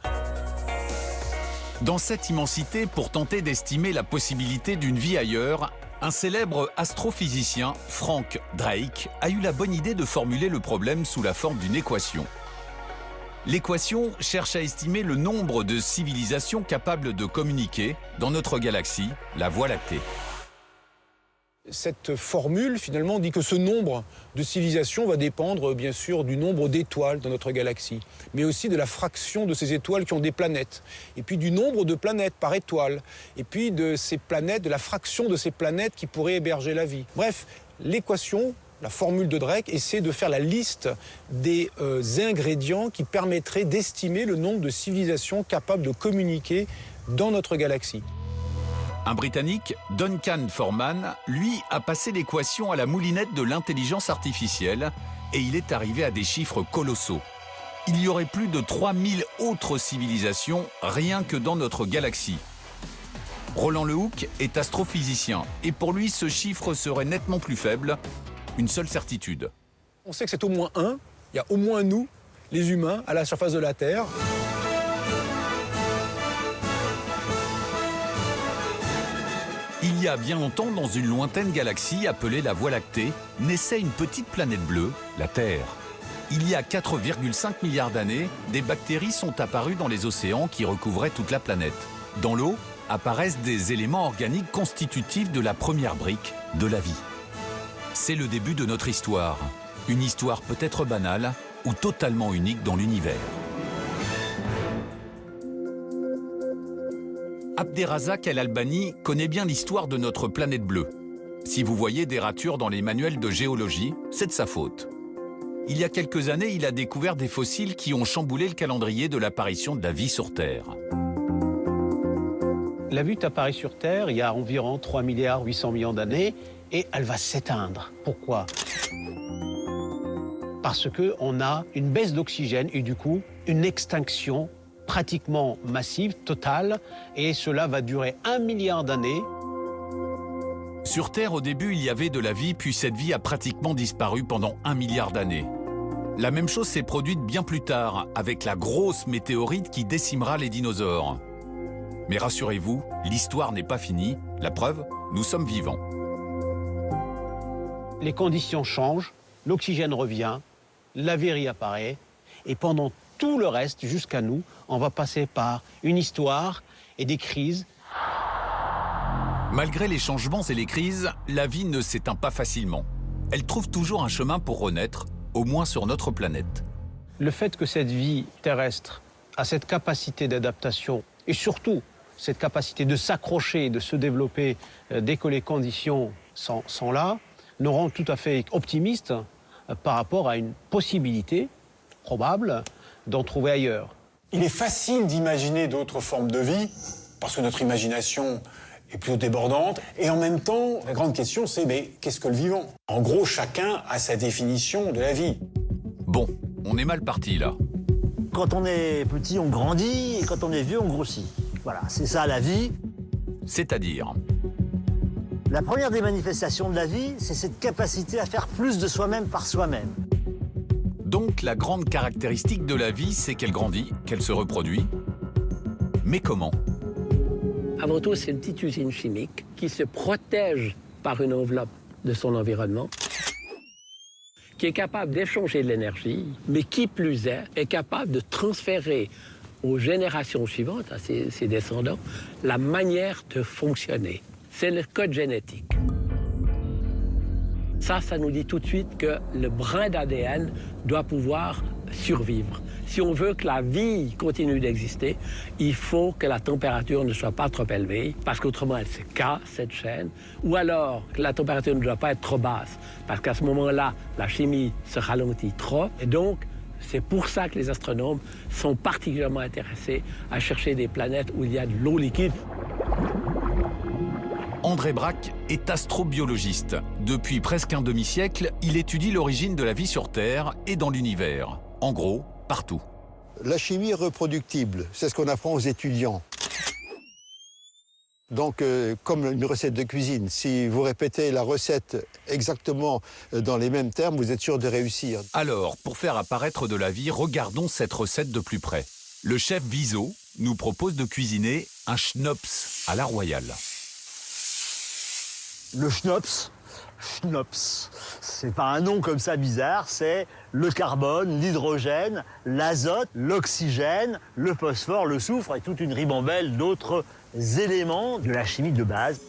Dans cette immensité, pour tenter d'estimer la possibilité d'une vie ailleurs, un célèbre astrophysicien, Frank Drake, a eu la bonne idée de formuler le problème sous la forme d'une équation. L'équation cherche à estimer le nombre de civilisations capables de communiquer dans notre galaxie, la Voie lactée. Cette formule, finalement, dit que ce nombre de civilisations va dépendre, bien sûr, du nombre d'étoiles dans notre galaxie, mais aussi de la fraction de ces étoiles qui ont des planètes, et puis du nombre de planètes par étoile, et puis de ces planètes, de la fraction de ces planètes qui pourraient héberger la vie. Bref, l'équation, la formule de Drake, essaie de faire la liste des ingrédients qui permettraient d'estimer le nombre de civilisations capables de communiquer dans notre galaxie. Un Britannique, Duncan Foreman, lui, a passé l'équation à la moulinette de l'intelligence artificielle et il est arrivé à des chiffres colossaux. Il y aurait plus de 3000 autres civilisations rien que dans notre galaxie. Roland Lehoucq est astrophysicien et pour lui, ce chiffre serait nettement plus faible. Une seule certitude. On sait que c'est au moins un. Il y a au moins nous, les humains, à la surface de la Terre. Il y a bien longtemps, dans une lointaine galaxie appelée la Voie lactée, naissait une petite planète bleue, la Terre. Il y a 4,5 milliards d'années, des bactéries sont apparues dans les océans qui recouvraient toute la planète. Dans l'eau apparaissent des éléments organiques constitutifs de la première brique de la vie. C'est le début de notre histoire. Une histoire peut-être banale ou totalement unique dans l'univers. Abderrazak El-Albani connaît bien l'histoire de notre planète bleue. Si vous voyez des ratures dans les manuels de géologie, c'est de sa faute. Il y a quelques années, il a découvert des fossiles qui ont chamboulé le calendrier de l'apparition de la vie sur Terre. La vie est apparue sur Terre il y a environ 3,8 milliards d'années et elle va s'éteindre. Pourquoi? Parce qu'on a une baisse d'oxygène et du coup, une extinction pratiquement massive, totale, et cela va durer 1 milliard d'années. Sur Terre, au début, il y avait de la vie, puis cette vie a pratiquement disparu pendant 1 milliard d'années. La même chose s'est produite bien plus tard, avec la grosse météorite qui décimera les dinosaures. Mais rassurez-vous, l'histoire n'est pas finie. La preuve, nous sommes vivants. Les conditions changent, l'oxygène revient, la vie réapparaît, et pendant tout le reste, jusqu'à nous, on va passer par une histoire et des crises. Malgré les changements et les crises, la vie ne s'éteint pas facilement. Elle trouve toujours un chemin pour renaître, au moins sur notre planète. Le fait que cette vie terrestre a cette capacité d'adaptation, et surtout cette capacité de s'accrocher, de se développer dès que les conditions sont là, nous rend tout à fait optimistes par rapport à une possibilité probable d'en trouver ailleurs. Il est facile d'imaginer d'autres formes de vie, parce que notre imagination est plutôt débordante. Et en même temps, la grande question, c'est mais qu'est-ce que le vivant? En gros, chacun a sa définition de la vie. Bon, on est mal parti là. Quand on est petit, on grandit, et quand on est vieux, on grossit. Voilà, c'est ça la vie. C'est-à-dire? La première des manifestations de la vie, c'est cette capacité à faire plus de soi-même par soi-même. Donc la grande caractéristique de la vie, c'est qu'elle grandit, qu'elle se reproduit. Mais comment? Avant tout, c'est une petite usine chimique qui se protège par une enveloppe de son environnement, qui est capable d'échanger de l'énergie, mais qui plus est capable de transférer aux générations suivantes, à ses descendants, la manière de fonctionner. C'est le code génétique. Ça nous dit tout de suite que le brin d'ADN doit pouvoir survivre. Si on veut que la vie continue d'exister, il faut que la température ne soit pas trop élevée, parce qu'autrement elle se casse, cette chaîne, ou alors que la température ne doit pas être trop basse, parce qu'à ce moment-là, la chimie se ralentit trop. Et donc, c'est pour ça que les astronomes sont particulièrement intéressés à chercher des planètes où il y a de l'eau liquide. André Bracq est astrobiologiste. Depuis presque un demi-siècle, il étudie l'origine de la vie sur Terre et dans l'univers. En gros, partout. La chimie reproductible, c'est ce qu'on apprend aux étudiants. Donc, comme une recette de cuisine, si vous répétez la recette exactement dans les mêmes termes, vous êtes sûr de réussir. Alors, pour faire apparaître de la vie, regardons cette recette de plus près. Le chef Viso nous propose de cuisiner un schnops à la royale. Le schnops, c'est pas un nom comme ça bizarre, c'est le carbone, l'hydrogène, l'azote, l'oxygène, le phosphore, le soufre et toute une ribambelle d'autres éléments de la chimie de base.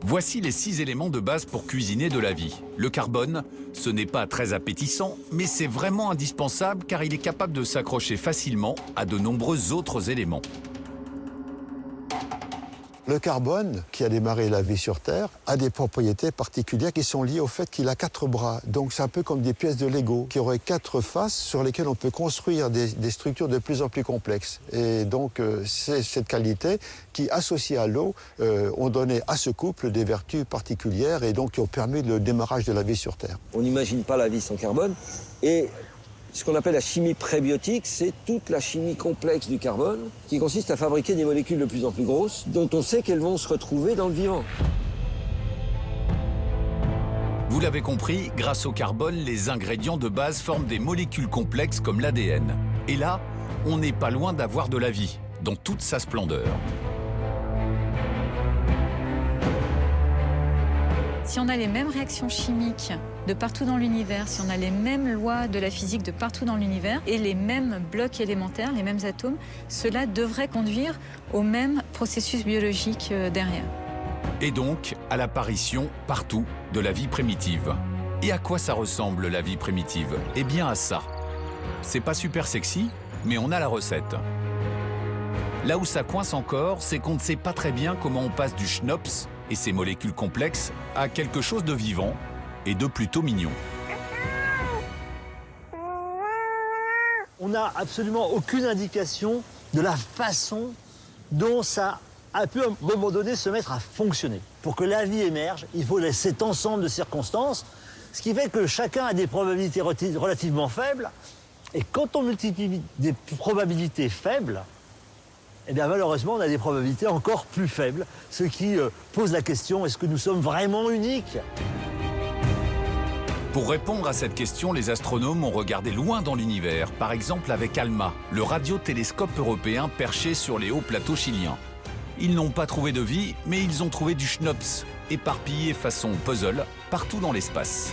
Voici les 6 éléments de base pour cuisiner de la vie. Le carbone, ce n'est pas très appétissant, mais c'est vraiment indispensable car il est capable de s'accrocher facilement à de nombreux autres éléments. Le carbone, qui a démarré la vie sur Terre, a des propriétés particulières qui sont liées au fait qu'il a 4 bras. Donc c'est un peu comme des pièces de Lego, qui auraient 4 faces sur lesquelles on peut construire des structures de plus en plus complexes. Et donc c'est cette qualité qui, associée à l'eau, ont donné à ce couple des vertus particulières et donc qui ont permis le démarrage de la vie sur Terre. On n'imagine pas la vie sans carbone. Et ce qu'on appelle la chimie prébiotique, c'est toute la chimie complexe du carbone qui consiste à fabriquer des molécules de plus en plus grosses dont on sait qu'elles vont se retrouver dans le vivant. Vous l'avez compris, grâce au carbone, les ingrédients de base forment des molécules complexes comme l'ADN. Et là, on n'est pas loin d'avoir de la vie, dans toute sa splendeur. Si on a les mêmes réactions chimiques de partout dans l'univers, si on a les mêmes lois de la physique de partout dans l'univers et les mêmes blocs élémentaires, les mêmes atomes, cela devrait conduire au même processus biologique derrière. Et donc, à l'apparition, partout, de la vie primitive. Et à quoi ça ressemble, la vie primitive? Eh bien à ça. C'est pas super sexy, mais on a la recette. Là où ça coince encore, c'est qu'on ne sait pas très bien comment on passe du schnops et ses molécules complexes à quelque chose de vivant et de plutôt mignon. On n'a absolument aucune indication de la façon dont ça a pu à un moment donné se mettre à fonctionner. Pour que la vie émerge, il faut cet ensemble de circonstances, ce qui fait que chacun a des probabilités relativement faibles. Et quand on multiplie des probabilités faibles, eh bien malheureusement on a des probabilités encore plus faibles, ce qui pose la question, est-ce que nous sommes vraiment uniques ? Pour répondre à cette question, les astronomes ont regardé loin dans l'univers, par exemple avec ALMA, le radiotélescope européen perché sur les hauts plateaux chiliens. Ils n'ont pas trouvé de vie, mais ils ont trouvé du schnops, éparpillé façon puzzle, partout dans l'espace.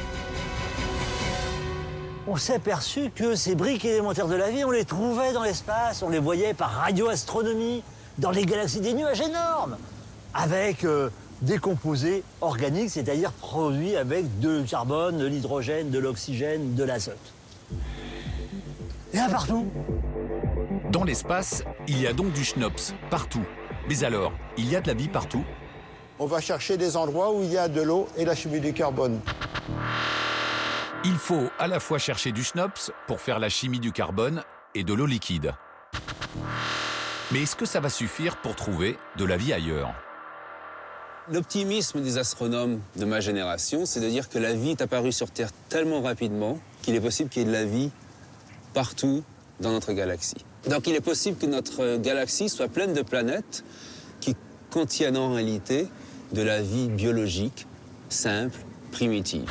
On s'est aperçu que ces briques élémentaires de la vie, on les trouvait dans l'espace, on les voyait par radioastronomie, dans les galaxies, des nuages énormes, avec des composés organiques, c'est-à-dire produits avec du carbone, de l'hydrogène, de l'oxygène, de l'azote. Il y en a partout. Dans l'espace, il y a donc du schnops, partout. Mais alors, il y a de la vie partout? On va chercher des endroits où il y a de l'eau et la chimie du carbone. Il faut à la fois chercher du schnops pour faire la chimie du carbone et de l'eau liquide. Mais est-ce que ça va suffire pour trouver de la vie ailleurs? L'optimisme des astronomes de ma génération, c'est de dire que la vie est apparue sur Terre tellement rapidement qu'il est possible qu'il y ait de la vie partout dans notre galaxie. Donc il est possible que notre galaxie soit pleine de planètes qui contiennent en réalité de la vie biologique, simple, primitive.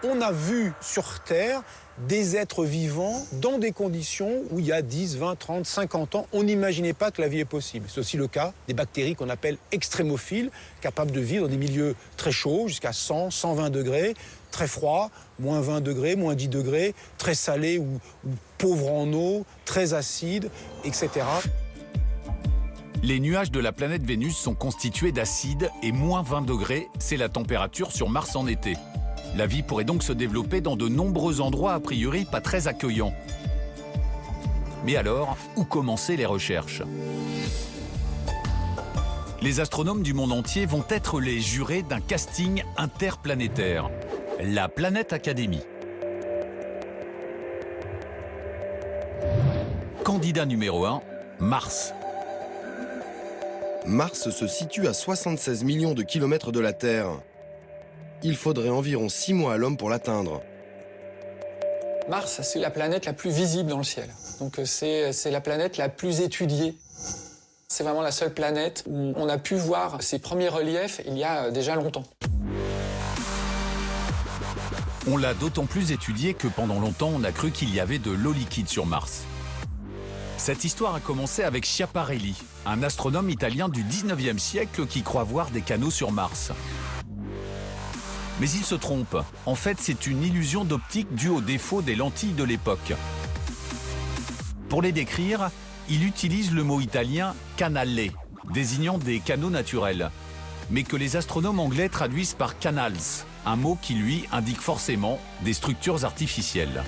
On a vu sur Terre des êtres vivants dans des conditions où il y a 10, 20, 30, 50 ans, on n'imaginait pas que la vie est possible. C'est aussi le cas des bactéries qu'on appelle extrémophiles, capables de vivre dans des milieux très chauds, jusqu'à 100, 120 degrés, très froids, moins 20 degrés, moins 10 degrés, très salés ou pauvres en eau, très acides, etc. Les nuages de la planète Vénus sont constitués d'acide et moins 20 degrés, c'est la température sur Mars en été. La vie pourrait donc se développer dans de nombreux endroits a priori pas très accueillants. Mais alors, où commencer les recherches? Les astronomes du monde entier vont être les jurés d'un casting interplanétaire, la Planète Academy. Candidat numéro 1, Mars. Mars se situe à 76 millions de kilomètres de la Terre. Il faudrait environ 6 mois à l'homme pour l'atteindre. Mars, c'est la planète la plus visible dans le ciel. Donc c'est la planète la plus étudiée. C'est vraiment la seule planète où on a pu voir ses premiers reliefs il y a déjà longtemps. On l'a d'autant plus étudié que pendant longtemps, on a cru qu'il y avait de l'eau liquide sur Mars. Cette histoire a commencé avec Schiaparelli, un astronome italien du 19e siècle qui croit voir des canaux sur Mars. Mais il se trompe. En fait, c'est une illusion d'optique due au défaut des lentilles de l'époque. Pour les décrire, il utilise le mot italien « canale », désignant des canaux naturels, mais que les astronomes anglais traduisent par « canals », un mot qui, lui, indique forcément des structures artificielles.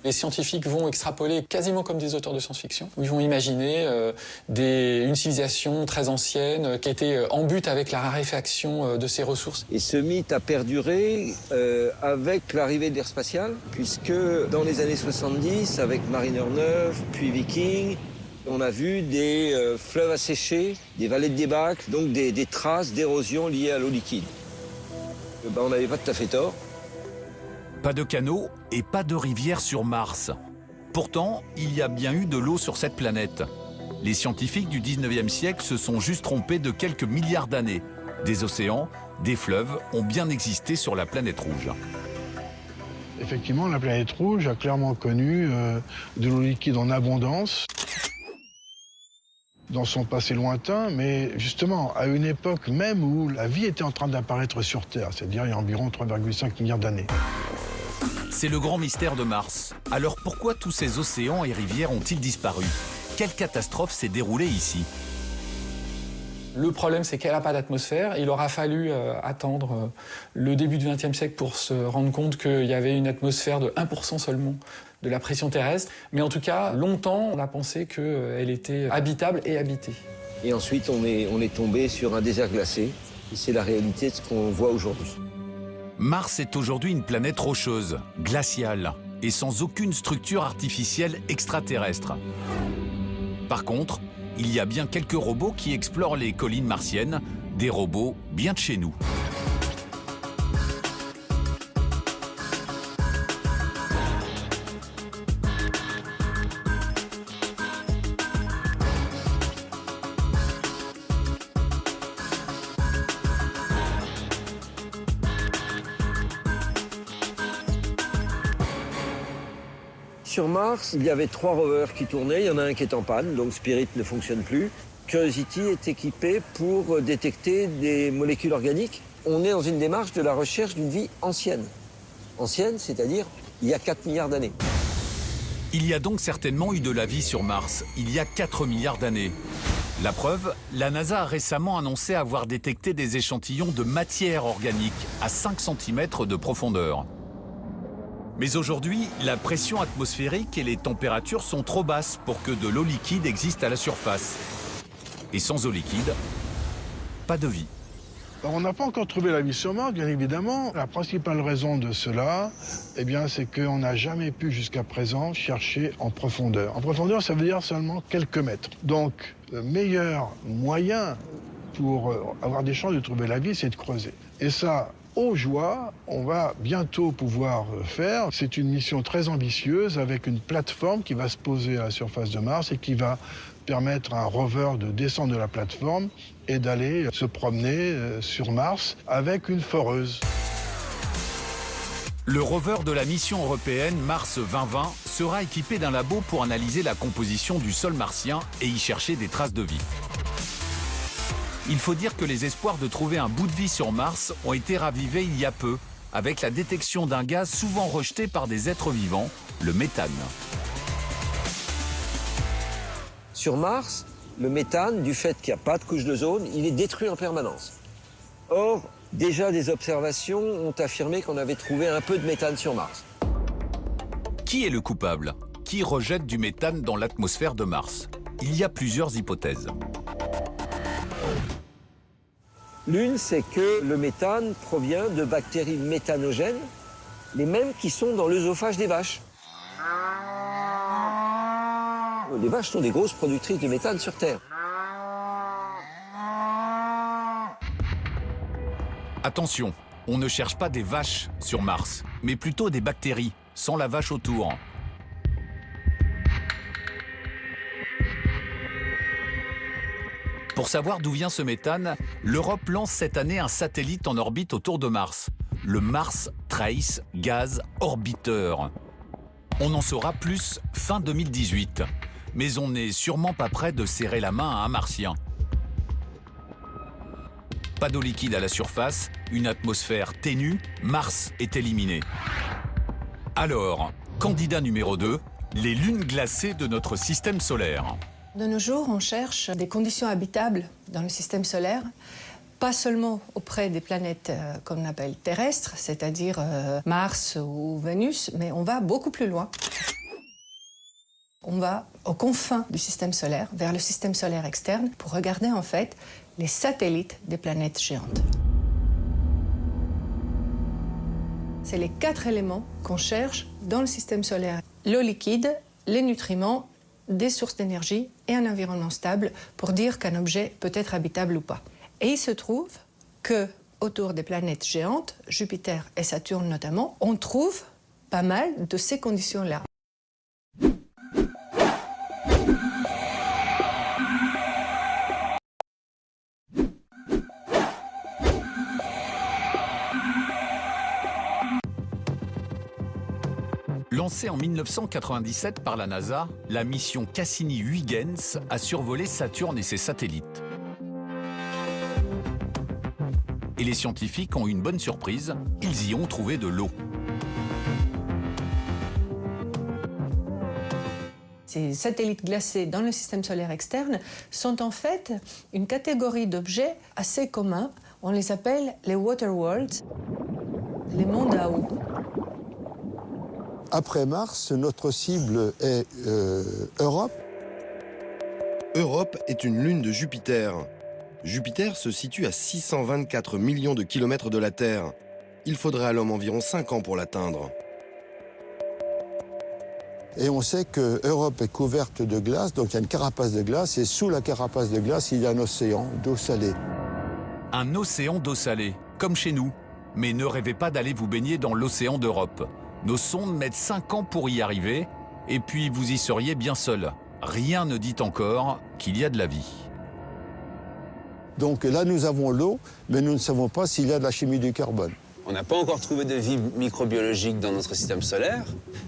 Les scientifiques vont extrapoler quasiment comme des auteurs de science-fiction. Ils vont imaginer une civilisation très ancienne qui était en but avec la raréfaction de ses ressources. Et ce mythe a perduré avec l'arrivée de l'ère spatiale, puisque dans les années 70, avec Mariner 9, puis Viking, on a vu des fleuves asséchés, des vallées de débâcle, donc des traces d'érosion liées à l'eau liquide. On n'avait pas tout à fait tort. Pas de canaux et pas de rivières sur Mars. Pourtant, il y a bien eu de l'eau sur cette planète. Les scientifiques du 19e siècle se sont juste trompés de quelques milliards d'années. Des océans, des fleuves ont bien existé sur la planète rouge. Effectivement, la planète rouge a clairement connu de l'eau liquide en abondance dans son passé lointain, mais justement à une époque même où la vie était en train d'apparaître sur Terre, c'est-à-dire il y a environ 3,5 milliards d'années. C'est le grand mystère de Mars. Alors pourquoi tous ces océans et rivières ont-ils disparu? Quelle catastrophe s'est déroulée ici? Le problème, c'est qu'elle n'a pas d'atmosphère. Il aura fallu attendre le début du XXe siècle pour se rendre compte qu'il y avait une atmosphère de 1% seulement de la pression terrestre. Mais en tout cas, longtemps, on a pensé qu'elle était habitable et habitée. Et ensuite, on est tombé sur un désert glacé. Et c'est la réalité de ce qu'on voit aujourd'hui. Mars est aujourd'hui une planète rocheuse, glaciale, et sans aucune structure artificielle extraterrestre. Par contre, il y a bien quelques robots qui explorent les collines martiennes, des robots bien de chez nous. Sur Mars, il y avait 3 rovers qui tournaient. Il y en a un qui est en panne, donc Spirit ne fonctionne plus. Curiosity est équipé pour détecter des molécules organiques. On est dans une démarche de la recherche d'une vie ancienne. Ancienne, c'est-à-dire il y a 4 milliards d'années. Il y a donc certainement eu de la vie sur Mars, il y a 4 milliards d'années. La preuve, la NASA a récemment annoncé avoir détecté des échantillons de matière organique à 5 cm de profondeur. Mais aujourd'hui, la pression atmosphérique et les températures sont trop basses pour que de l'eau liquide existe à la surface. Et sans eau liquide, pas de vie. Alors, on n'a pas encore trouvé la vie sur Mars, bien évidemment. La principale raison de cela, eh bien, c'est qu'on n'a jamais pu jusqu'à présent chercher en profondeur. En profondeur, ça veut dire seulement quelques mètres. Donc, le meilleur moyen pour avoir des chances de trouver la vie, c'est de creuser. Et ça, aux joies, on va bientôt pouvoir faire. C'est une mission très ambitieuse avec une plateforme qui va se poser à la surface de Mars et qui va permettre à un rover de descendre de la plateforme et d'aller se promener sur Mars avec une foreuse. Le rover de la mission européenne Mars 2020 sera équipé d'un labo pour analyser la composition du sol martien et y chercher des traces de vie. Il faut dire que les espoirs de trouver un bout de vie sur Mars ont été ravivés il y a peu, avec la détection d'un gaz souvent rejeté par des êtres vivants, le méthane. Sur Mars, le méthane, du fait qu'il n'y a pas de couche d'ozone, il est détruit en permanence. Or, déjà des observations ont affirmé qu'on avait trouvé un peu de méthane sur Mars. Qui est le coupable? Qui rejette du méthane dans l'atmosphère de Mars? Il y a plusieurs hypothèses. L'une, c'est que le méthane provient de bactéries méthanogènes, les mêmes qui sont dans l'œsophage des vaches. Les vaches sont des grosses productrices de méthane sur Terre. Attention, on ne cherche pas des vaches sur Mars, mais plutôt des bactéries, sans la vache autour. Pour savoir d'où vient ce méthane, l'Europe lance cette année un satellite en orbite autour de Mars, le Mars Trace Gas Orbiter. On en saura plus fin 2018, mais on n'est sûrement pas prêt de serrer la main à un martien. Pas d'eau liquide à la surface, une atmosphère ténue, Mars est éliminé. Alors, candidat numéro 2, les lunes glacées de notre système solaire. De nos jours, on cherche des conditions habitables dans le système solaire, pas seulement auprès des planètes qu'on appelle terrestres, c'est-à-dire Mars ou Vénus, mais on va beaucoup plus loin. On va aux confins du système solaire, vers le système solaire externe, pour regarder en fait les satellites des planètes géantes. C'est les 4 éléments qu'on cherche dans le système solaire. L'eau liquide, les nutriments, des sources d'énergie et un environnement stable pour dire qu'un objet peut être habitable ou pas. Et il se trouve que autour des planètes géantes, Jupiter et Saturne notamment, on trouve pas mal de ces conditions-là. Lancée en 1997 par la NASA, la mission Cassini-Huygens a survolé Saturne et ses satellites. Et les scientifiques ont eu une bonne surprise, ils y ont trouvé de l'eau. Ces satellites glacés dans le système solaire externe sont en fait une catégorie d'objets assez communs. On les appelle les water worlds, les mondes à eau. Après Mars, notre cible est Europe. Europe est une lune de Jupiter. Jupiter se situe à 624 millions de kilomètres de la Terre. Il faudrait à l'homme environ 5 ans pour l'atteindre. Et on sait que Europe est couverte de glace, donc il y a une carapace de glace, et sous la carapace de glace, il y a un océan d'eau salée. Un océan d'eau salée, comme chez nous. Mais ne rêvez pas d'aller vous baigner dans l'océan d'Europe. Nos sondes mettent 5 ans pour y arriver, et puis vous y seriez bien seul. Rien ne dit encore qu'il y a de la vie. Donc là, nous avons l'eau, mais nous ne savons pas s'il y a de la chimie du carbone. On n'a pas encore trouvé de vie microbiologique dans notre système solaire,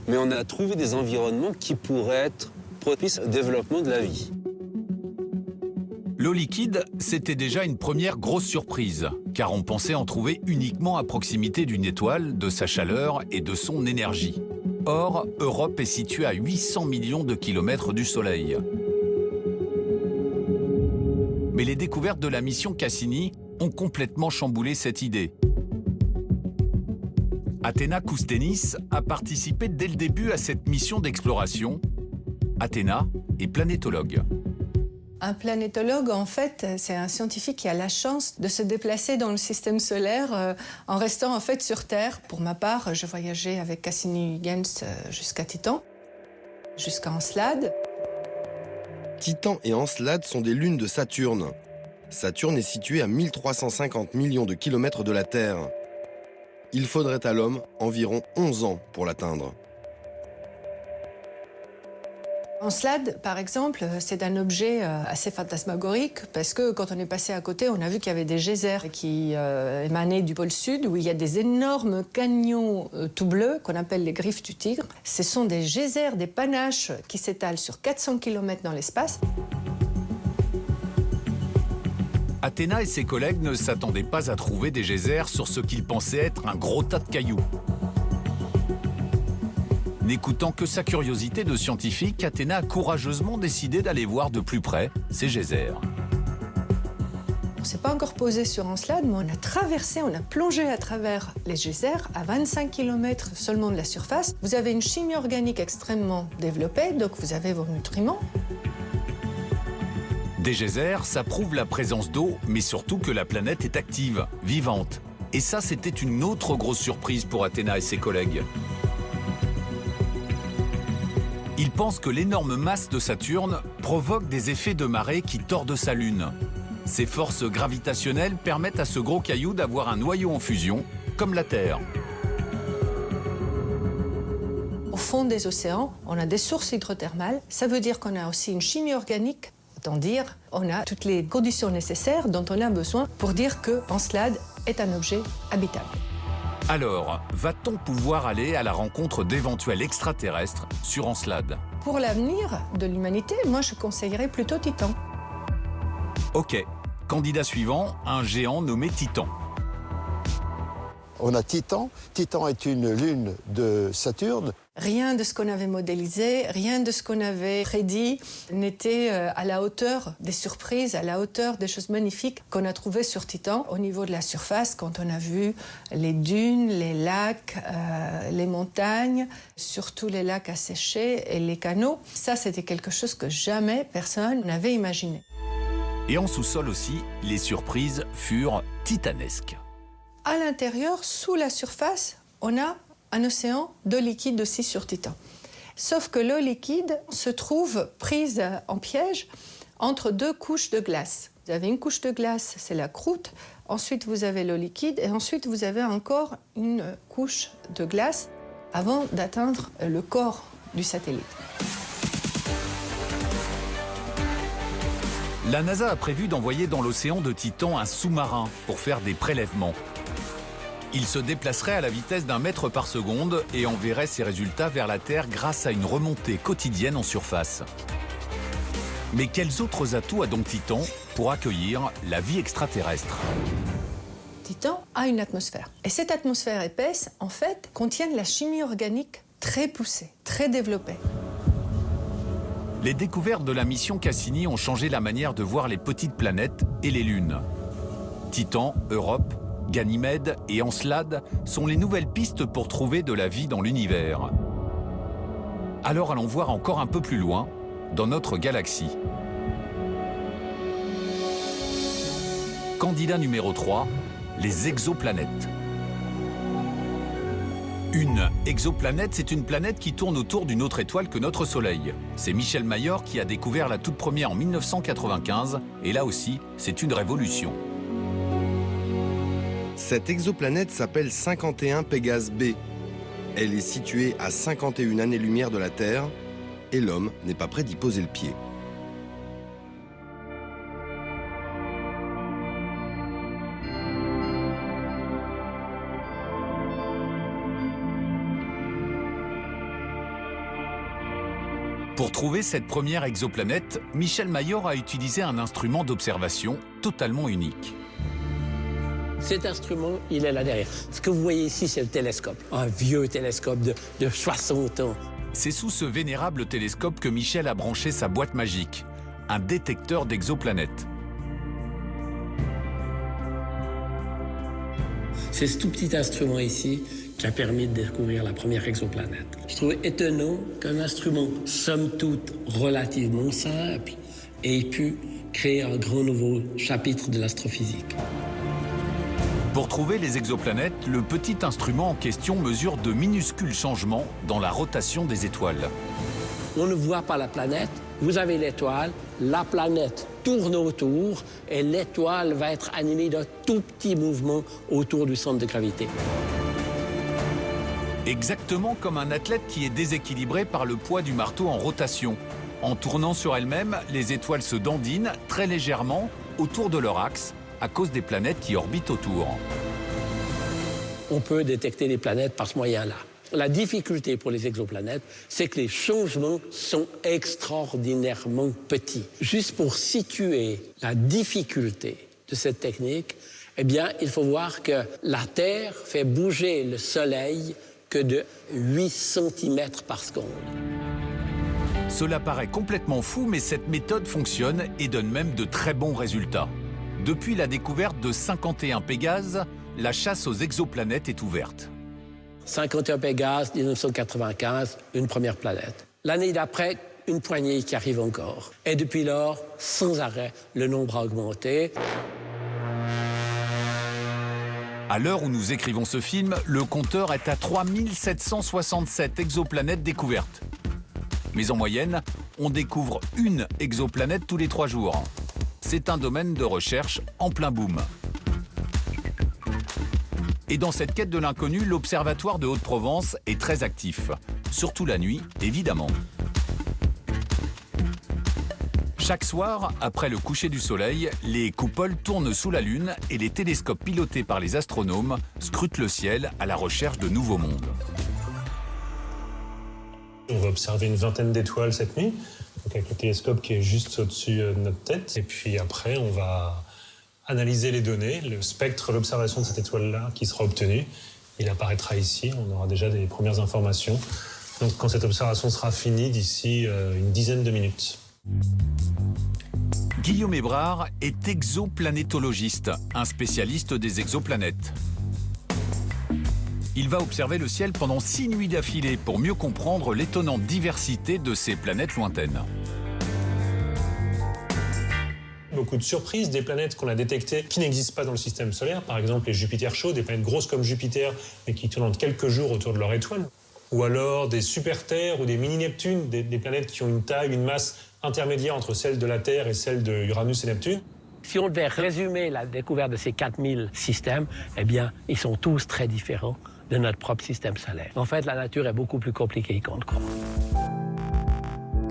mais on a trouvé des environnements qui pourraient être propices au développement de la vie. L'eau liquide, c'était déjà une première grosse surprise, car on pensait en trouver uniquement à proximité d'une étoile, de sa chaleur et de son énergie. Or, Europe est située à 800 millions de kilomètres du Soleil. Mais les découvertes de la mission Cassini ont complètement chamboulé cette idée. Athéna Koustenis a participé dès le début à cette mission d'exploration. Athéna est planétologue. Un planétologue, en fait, c'est un scientifique qui a la chance de se déplacer dans le système solaire en restant en fait sur Terre. Pour ma part, je voyageais avec Cassini-Huygens jusqu'à Titan, jusqu'à Encelade. Titan et Encelade sont des lunes de Saturne. Saturne est situé à 1350 millions de kilomètres de la Terre. Il faudrait à l'homme environ 11 ans pour l'atteindre. Encelade, par exemple, c'est un objet assez fantasmagorique parce que quand on est passé à côté, on a vu qu'il y avait des geysers qui émanaient du pôle sud où il y a des énormes canyons tout bleus qu'on appelle les griffes du tigre. Ce sont des geysers, des panaches qui s'étalent sur 400 km dans l'espace. Athéna et ses collègues ne s'attendaient pas à trouver des geysers sur ce qu'ils pensaient être un gros tas de cailloux. N'écoutant que sa curiosité de scientifique, Athéna a courageusement décidé d'aller voir de plus près ces geysers. On ne s'est pas encore posé sur Encelade, mais on a traversé, on a plongé à travers les geysers à 25 km seulement de la surface. Vous avez une chimie organique extrêmement développée, donc vous avez vos nutriments. Des geysers, ça prouve la présence d'eau, mais surtout que la planète est active, vivante. Et ça, c'était une autre grosse surprise pour Athéna et ses collègues. Ils pensent que l'énorme masse de Saturne provoque des effets de marée qui tordent sa Lune. Ces forces gravitationnelles permettent à ce gros caillou d'avoir un noyau en fusion, comme la Terre. Au fond des océans, on a des sources hydrothermales. Ça veut dire qu'on a aussi une chimie organique. Autant dire, on a toutes les conditions nécessaires dont on a besoin pour dire que Encelade est un objet habitable. Alors, va-t-on pouvoir aller à la rencontre d'éventuels extraterrestres sur Encelade? Pour l'avenir de l'humanité, moi je conseillerais plutôt Titan. Ok, candidat suivant, un géant nommé Titan. On a Titan. Titan est une lune de Saturne. Rien de ce qu'on avait modélisé, rien de ce qu'on avait prédit n'était à la hauteur des surprises, à la hauteur des choses magnifiques qu'on a trouvées sur Titan. Au niveau de la surface, quand on a vu les dunes, les lacs, les montagnes, surtout les lacs asséchés et les canaux, ça c'était quelque chose que jamais personne n'avait imaginé. Et en sous-sol aussi, les surprises furent titanesques. À l'intérieur, sous la surface, on a un océan d'eau liquide aussi sur Titan. Sauf que l'eau liquide se trouve prise en piège entre deux couches de glace. Vous avez une couche de glace, c'est la croûte, ensuite vous avez l'eau liquide et ensuite vous avez encore une couche de glace avant d'atteindre le corps du satellite. La NASA a prévu d'envoyer dans l'océan de Titan un sous-marin pour faire des prélèvements. Il se déplacerait à la vitesse d'1 mètre par seconde et enverrait ses résultats vers la Terre grâce à une remontée quotidienne en surface. Mais quels autres atouts a donc Titan pour accueillir la vie extraterrestre? Titan a une atmosphère. Et cette atmosphère épaisse, en fait, contient de la chimie organique très poussée, très développée. Les découvertes de la mission Cassini ont changé la manière de voir les petites planètes et les lunes. Titan, Europe, Ganymède et Encelade sont les nouvelles pistes pour trouver de la vie dans l'univers. Alors allons voir encore un peu plus loin, dans notre galaxie. Candidat numéro 3, les exoplanètes. Une exoplanète, c'est une planète qui tourne autour d'une autre étoile que notre Soleil. C'est Michel Mayor qui a découvert la toute première en 1995, et là aussi, c'est une révolution. Cette exoplanète s'appelle 51 Pégase b. Elle est située à 51 années-lumière de la Terre, et l'homme n'est pas prêt d'y poser le pied. Pour trouver cette première exoplanète, Michel Mayor a utilisé un instrument d'observation totalement unique. Cet instrument, il est là derrière. Ce que vous voyez ici, c'est le télescope. Un vieux télescope de 60 ans. C'est sous ce vénérable télescope que Michel a branché sa boîte magique, un détecteur d'exoplanètes. C'est ce tout petit instrument ici qui a permis de découvrir la première exoplanète. Je trouve étonnant qu'un instrument, somme toute, relativement simple, ait pu créer un grand nouveau chapitre de l'astrophysique. Pour trouver les exoplanètes, le petit instrument en question mesure de minuscules changements dans la rotation des étoiles. On ne voit pas la planète, vous avez l'étoile, la planète tourne autour et l'étoile va être animée d'un tout petit mouvement autour du centre de gravité. Exactement comme un athlète qui est déséquilibré par le poids du marteau en rotation. En tournant sur elles-mêmes, les étoiles se dandinent très légèrement autour de leur axe à cause des planètes qui orbitent autour. On peut détecter les planètes par ce moyen-là. La difficulté pour les exoplanètes, c'est que les changements sont extraordinairement petits. Juste pour situer la difficulté de cette technique, eh bien, il faut voir que la Terre fait bouger le Soleil que de 8 cm par seconde. Cela paraît complètement fou, mais cette méthode fonctionne et donne même de très bons résultats. Depuis la découverte de 51 Pégase, la chasse aux exoplanètes est ouverte. 51 Pégase, 1995, une première planète. L'année d'après, une poignée qui arrive encore. Et depuis lors, sans arrêt, le nombre a augmenté. À l'heure où nous écrivons ce film, le compteur est à 3767 exoplanètes découvertes. Mais en moyenne, on découvre une exoplanète tous les 3 jours. C'est un domaine de recherche en plein boom. Et dans cette quête de l'inconnu, l'Observatoire de Haute-Provence est très actif. Surtout la nuit, évidemment. Chaque soir, après le coucher du soleil, les coupoles tournent sous la Lune et les télescopes pilotés par les astronomes scrutent le ciel à la recherche de nouveaux mondes. On va observer une vingtaine d'étoiles cette nuit, donc avec le télescope qui est juste au-dessus de notre tête. Et puis après, on va analyser les données, le spectre, l'observation de cette étoile-là qui sera obtenu. Il apparaîtra ici, on aura déjà des premières informations. Donc quand cette observation sera finie, d'ici une dizaine de minutes. Guillaume Hébrard est exoplanétologiste, un spécialiste des exoplanètes. Il va observer le ciel pendant 6 nuits d'affilée pour mieux comprendre l'étonnante diversité de ces planètes lointaines. Beaucoup de surprises, des planètes qu'on a détectées qui n'existent pas dans le système solaire, par exemple les Jupiter chauds, des planètes grosses comme Jupiter, mais qui tournent en quelques jours autour de leur étoile. Ou alors des super-Terres ou des mini-Neptunes, des planètes qui ont une taille, une masse intermédiaire entre celle de la Terre et celle de Uranus et Neptune. Si on devait résumer la découverte de ces 4000 systèmes, eh bien, ils sont tous très différents de notre propre système solaire. En fait, la nature est beaucoup plus compliquée qu'on le croit.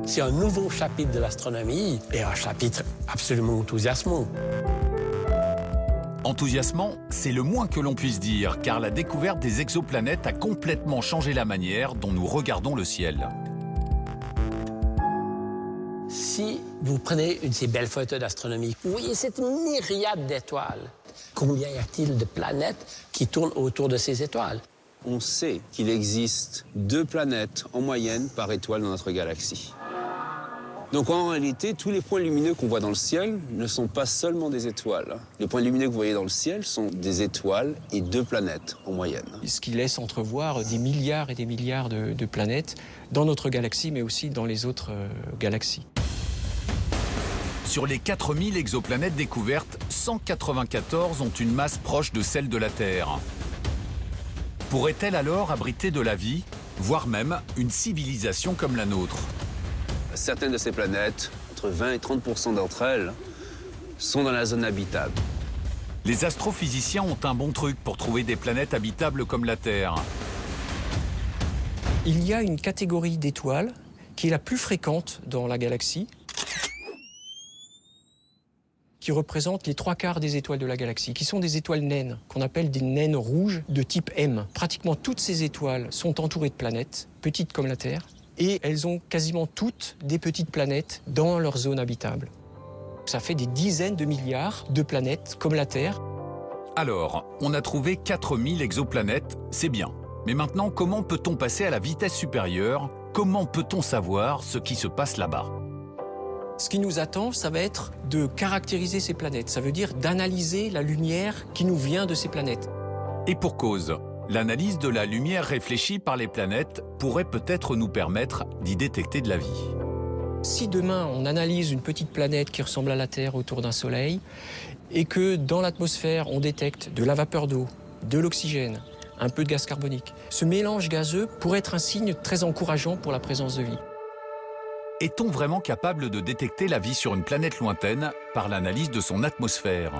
C'est un nouveau chapitre de l'astronomie et un chapitre absolument enthousiasmant. Enthousiasmant, c'est le moins que l'on puisse dire, car la découverte des exoplanètes a complètement changé la manière dont nous regardons le ciel. Si vous prenez une de ces belles photos d'astronomie, vous voyez cette myriade d'étoiles. Combien y a-t-il de planètes qui tournent autour de ces étoiles? On sait qu'il existe 2 planètes en moyenne par étoile dans notre galaxie. Donc en réalité, tous les points lumineux qu'on voit dans le ciel ne sont pas seulement des étoiles. Les points lumineux que vous voyez dans le ciel sont des étoiles et 2 planètes en moyenne. Ce qui laisse entrevoir des milliards et des milliards de planètes dans notre galaxie, mais aussi dans les autres galaxies. Sur les 4000 exoplanètes découvertes, 194 ont une masse proche de celle de la Terre. Pourrait-elle alors abriter de la vie, voire même une civilisation comme la nôtre? Certaines de ces planètes, entre 20 et 30% d'entre elles, sont dans la zone habitable. Les astrophysiciens ont un bon truc pour trouver des planètes habitables comme la Terre. Il y a une catégorie d'étoiles qui est la plus fréquente dans la galaxie, qui représente les 3/4 des étoiles de la galaxie, qui sont des étoiles naines, qu'on appelle des naines rouges de type M. Pratiquement toutes ces étoiles sont entourées de planètes, petites comme la Terre, et elles ont quasiment toutes des petites planètes dans leur zone habitable. Ça fait des dizaines de milliards de planètes comme la Terre. Alors, on a trouvé 4000 exoplanètes, c'est bien. Mais maintenant, comment peut-on passer à la vitesse supérieure? Comment peut-on savoir ce qui se passe là-bas? Ce qui nous attend, ça va être de caractériser ces planètes. Ça veut dire d'analyser la lumière qui nous vient de ces planètes. Et pour cause, l'analyse de la lumière réfléchie par les planètes pourrait peut-être nous permettre d'y détecter de la vie. Si demain, on analyse une petite planète qui ressemble à la Terre autour d'un soleil, et que dans l'atmosphère, on détecte de la vapeur d'eau, de l'oxygène, un peu de gaz carbonique, ce mélange gazeux pourrait être un signe très encourageant pour la présence de vie. Est-on vraiment capable de détecter la vie sur une planète lointaine par l'analyse de son atmosphère?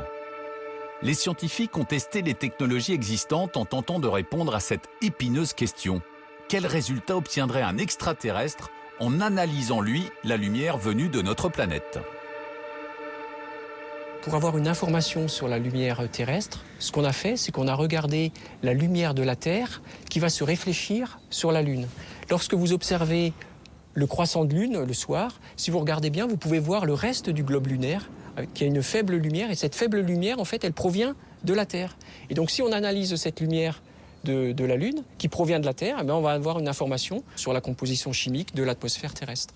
Les scientifiques ont testé les technologies existantes en tentant de répondre à cette épineuse question. Quel résultat obtiendrait un extraterrestre en analysant, lui, la lumière venue de notre planète? Pour avoir une information sur la lumière terrestre, ce qu'on a fait, c'est qu'on a regardé la lumière de la Terre qui va se réfléchir sur la Lune. Lorsque vous observez le croissant de lune le soir, si vous regardez bien, vous pouvez voir le reste du globe lunaire qui a une faible lumière. Et cette faible lumière, en fait, elle provient de la Terre. Et donc, si on analyse cette lumière de la Lune, qui provient de la Terre, eh bien, on va avoir une information sur la composition chimique de l'atmosphère terrestre.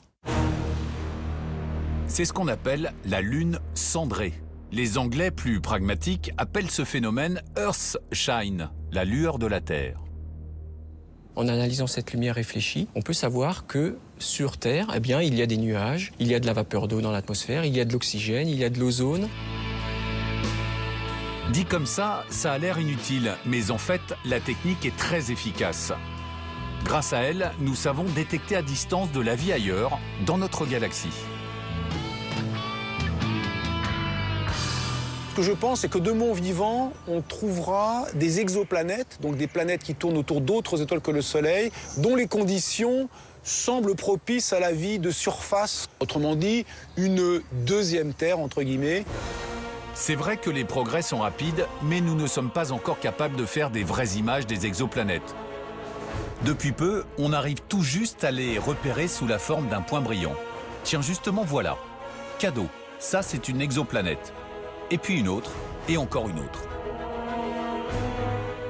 C'est ce qu'on appelle la Lune cendrée. Les Anglais, plus pragmatiques, appellent ce phénomène Earthshine, la lueur de la Terre. En analysant cette lumière réfléchie, on peut savoir que sur Terre, eh bien, il y a des nuages, il y a de la vapeur d'eau dans l'atmosphère, il y a de l'oxygène, il y a de l'ozone. Dit comme ça a l'air inutile, mais en fait, la technique est très efficace. Grâce à elle, nous savons détecter à distance de la vie ailleurs, dans notre galaxie. Ce que je pense, c'est que de mon vivant, on trouvera des exoplanètes, donc des planètes qui tournent autour d'autres étoiles que le Soleil, dont les conditions semblent propices à la vie de surface. Autrement dit, une deuxième Terre, entre guillemets. C'est vrai que les progrès sont rapides, mais nous ne sommes pas encore capables de faire des vraies images des exoplanètes. Depuis peu, on arrive tout juste à les repérer sous la forme d'un point brillant. Tiens, justement, voilà. Cadeau, ça c'est une exoplanète. Et puis une autre, et encore une autre.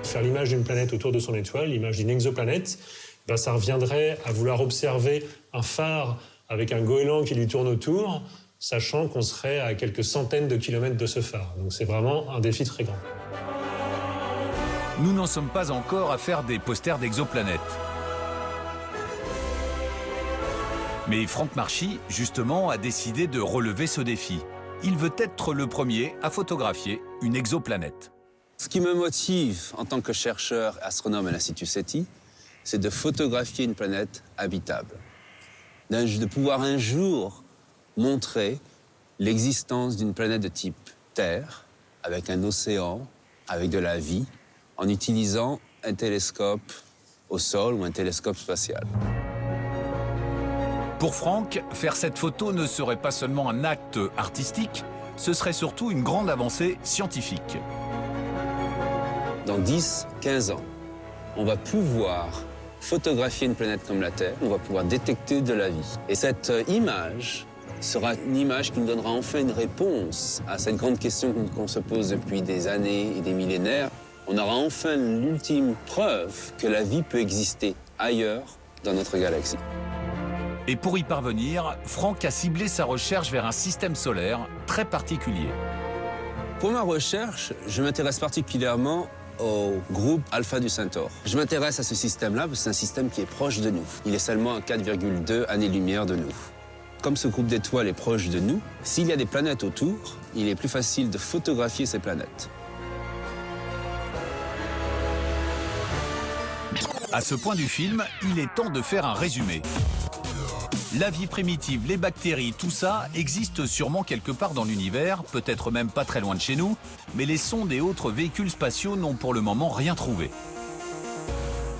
Faire l'image d'une planète autour de son étoile, l'image d'une exoplanète, ben ça reviendrait à vouloir observer un phare avec un goéland qui lui tourne autour, sachant qu'on serait à quelques centaines de kilomètres de ce phare. Donc c'est vraiment un défi très grand. Nous n'en sommes pas encore à faire des posters d'exoplanètes. Mais Franck Marchi, justement, a décidé de relever ce défi. Il veut être le premier à photographier une exoplanète. Ce qui me motive en tant que chercheur astronome à l'Institut SETI, c'est de photographier une planète habitable. De pouvoir un jour montrer l'existence d'une planète de type Terre, avec un océan, avec de la vie, en utilisant un télescope au sol ou un télescope spatial. Pour Franck, faire cette photo ne serait pas seulement un acte artistique, ce serait surtout une grande avancée scientifique. Dans 10, 15 ans, on va pouvoir photographier une planète comme la Terre, on va pouvoir détecter de la vie. Et cette image sera une image qui nous donnera enfin une réponse à cette grande question qu'on se pose depuis des années et des millénaires. On aura enfin l'ultime preuve que la vie peut exister ailleurs dans notre galaxie. Et pour y parvenir, Franck a ciblé sa recherche vers un système solaire très particulier. Pour ma recherche, je m'intéresse particulièrement au groupe Alpha du Centaure. Je m'intéresse à ce système-là parce que c'est un système qui est proche de nous. Il est seulement à 4,2 années-lumière de nous. Comme ce groupe d'étoiles est proche de nous, s'il y a des planètes autour, il est plus facile de photographier ces planètes. À ce point du film, il est temps de faire un résumé. La vie primitive, les bactéries, tout ça existe sûrement quelque part dans l'univers, peut-être même pas très loin de chez nous, mais les sondes et autres véhicules spatiaux n'ont pour le moment rien trouvé.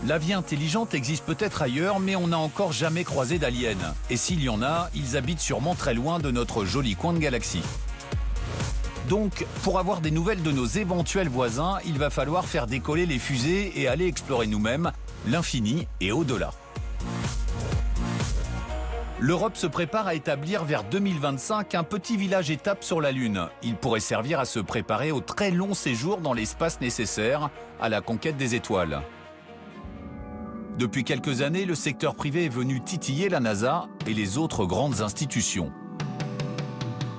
La vie intelligente existe peut-être ailleurs, mais on n'a encore jamais croisé d'aliens. Et s'il y en a, ils habitent sûrement très loin de notre joli coin de galaxie. Donc, pour avoir des nouvelles de nos éventuels voisins, il va falloir faire décoller les fusées et aller explorer nous-mêmes l'infini et au-delà. L'Europe se prépare à établir vers 2025 un petit village-étape sur la Lune. Il pourrait servir à se préparer au très long séjour dans l'espace nécessaire à la conquête des étoiles. Depuis quelques années, le secteur privé est venu titiller la NASA et les autres grandes institutions.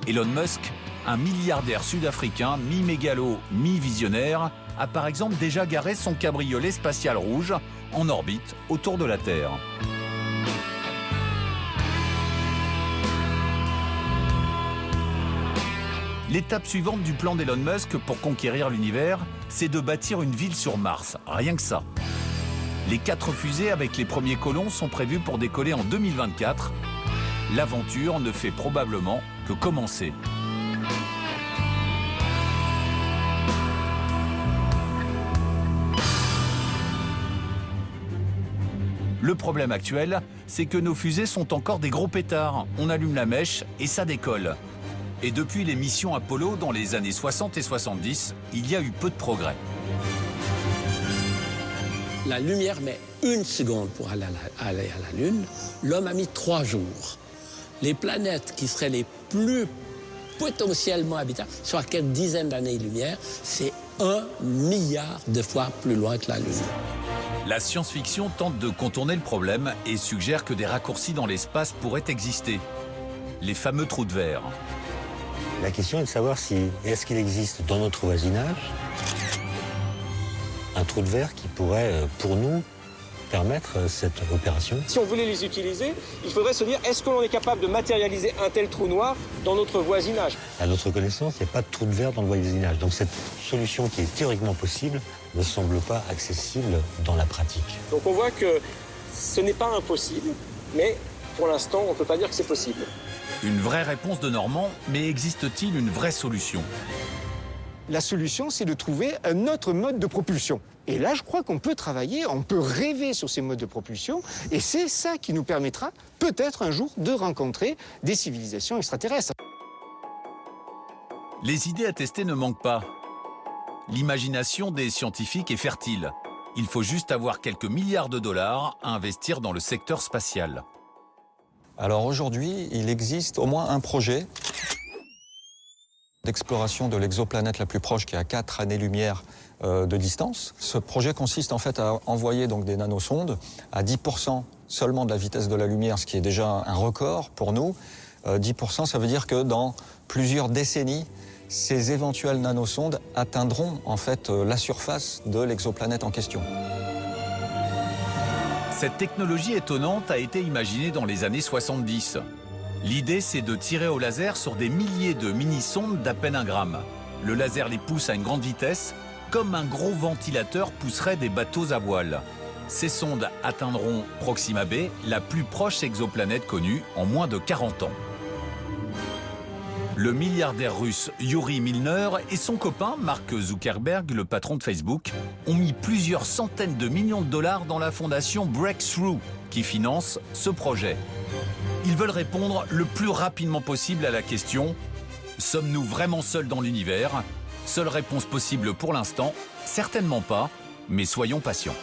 Elon Musk, un milliardaire sud-africain, mi-mégalo, mi-visionnaire, a par exemple déjà garé son cabriolet spatial rouge en orbite autour de la Terre. L'étape suivante du plan d'Elon Musk pour conquérir l'univers, c'est de bâtir une ville sur Mars, rien que ça. Les 4 fusées avec les premiers colons sont prévues pour décoller en 2024. L'aventure ne fait probablement que commencer. Le problème actuel, c'est que nos fusées sont encore des gros pétards. On allume la mèche et ça décolle. Et depuis les missions Apollo dans les années 60 et 70, il y a eu peu de progrès. La lumière met 1 seconde pour aller à la Lune. L'homme a mis 3 jours. Les planètes qui seraient les plus potentiellement habitables sont à quelques dizaines d'années-lumière. C'est 1 milliard de fois plus loin que la Lune. La science-fiction tente de contourner le problème et suggère que des raccourcis dans l'espace pourraient exister. Les fameux trous de verre. La question est de savoir est-ce qu'il existe dans notre voisinage un trou de verre qui pourrait, pour nous, permettre cette opération. Si on voulait les utiliser, il faudrait se dire, est-ce que l'on est capable de matérialiser un tel trou noir dans notre voisinage? À notre connaissance, il n'y a pas de trou de verre dans le voisinage. Donc cette solution qui est théoriquement possible ne semble pas accessible dans la pratique. Donc on voit que ce n'est pas impossible, mais pour l'instant, on ne peut pas dire que c'est possible. Une vraie réponse de Normand, mais existe-t-il une vraie solution? La solution, c'est de trouver un autre mode de propulsion. Et là, je crois qu'on peut travailler, on peut rêver sur ces modes de propulsion, et c'est ça qui nous permettra peut-être un jour de rencontrer des civilisations extraterrestres. Les idées à tester ne manquent pas. L'imagination des scientifiques est fertile. Il faut juste avoir quelques milliards de dollars à investir dans le secteur spatial. Alors aujourd'hui, il existe au moins un projet d'exploration de l'exoplanète la plus proche qui est à 4 années-lumière de distance. Ce projet consiste en fait à envoyer donc des nanosondes à 10% seulement de la vitesse de la lumière, ce qui est déjà un record pour nous. 10%, ça veut dire que dans plusieurs décennies, ces éventuelles nanosondes atteindront en fait la surface de l'exoplanète en question. Cette technologie étonnante a été imaginée dans les années 70. L'idée, c'est de tirer au laser sur des milliers de mini-sondes d'à peine 1 gramme. Le laser les pousse à une grande vitesse, comme un gros ventilateur pousserait des bateaux à voile. Ces sondes atteindront Proxima b, la plus proche exoplanète connue, en moins de 40 ans. Le milliardaire russe Yuri Milner et son copain Mark Zuckerberg, le patron de Facebook, ont mis plusieurs centaines de millions de dollars dans la fondation Breakthrough, qui finance ce projet. Ils veulent répondre le plus rapidement possible à la question « Sommes-nous vraiment seuls dans l'univers ?» Seule réponse possible pour l'instant, certainement pas, mais soyons patients.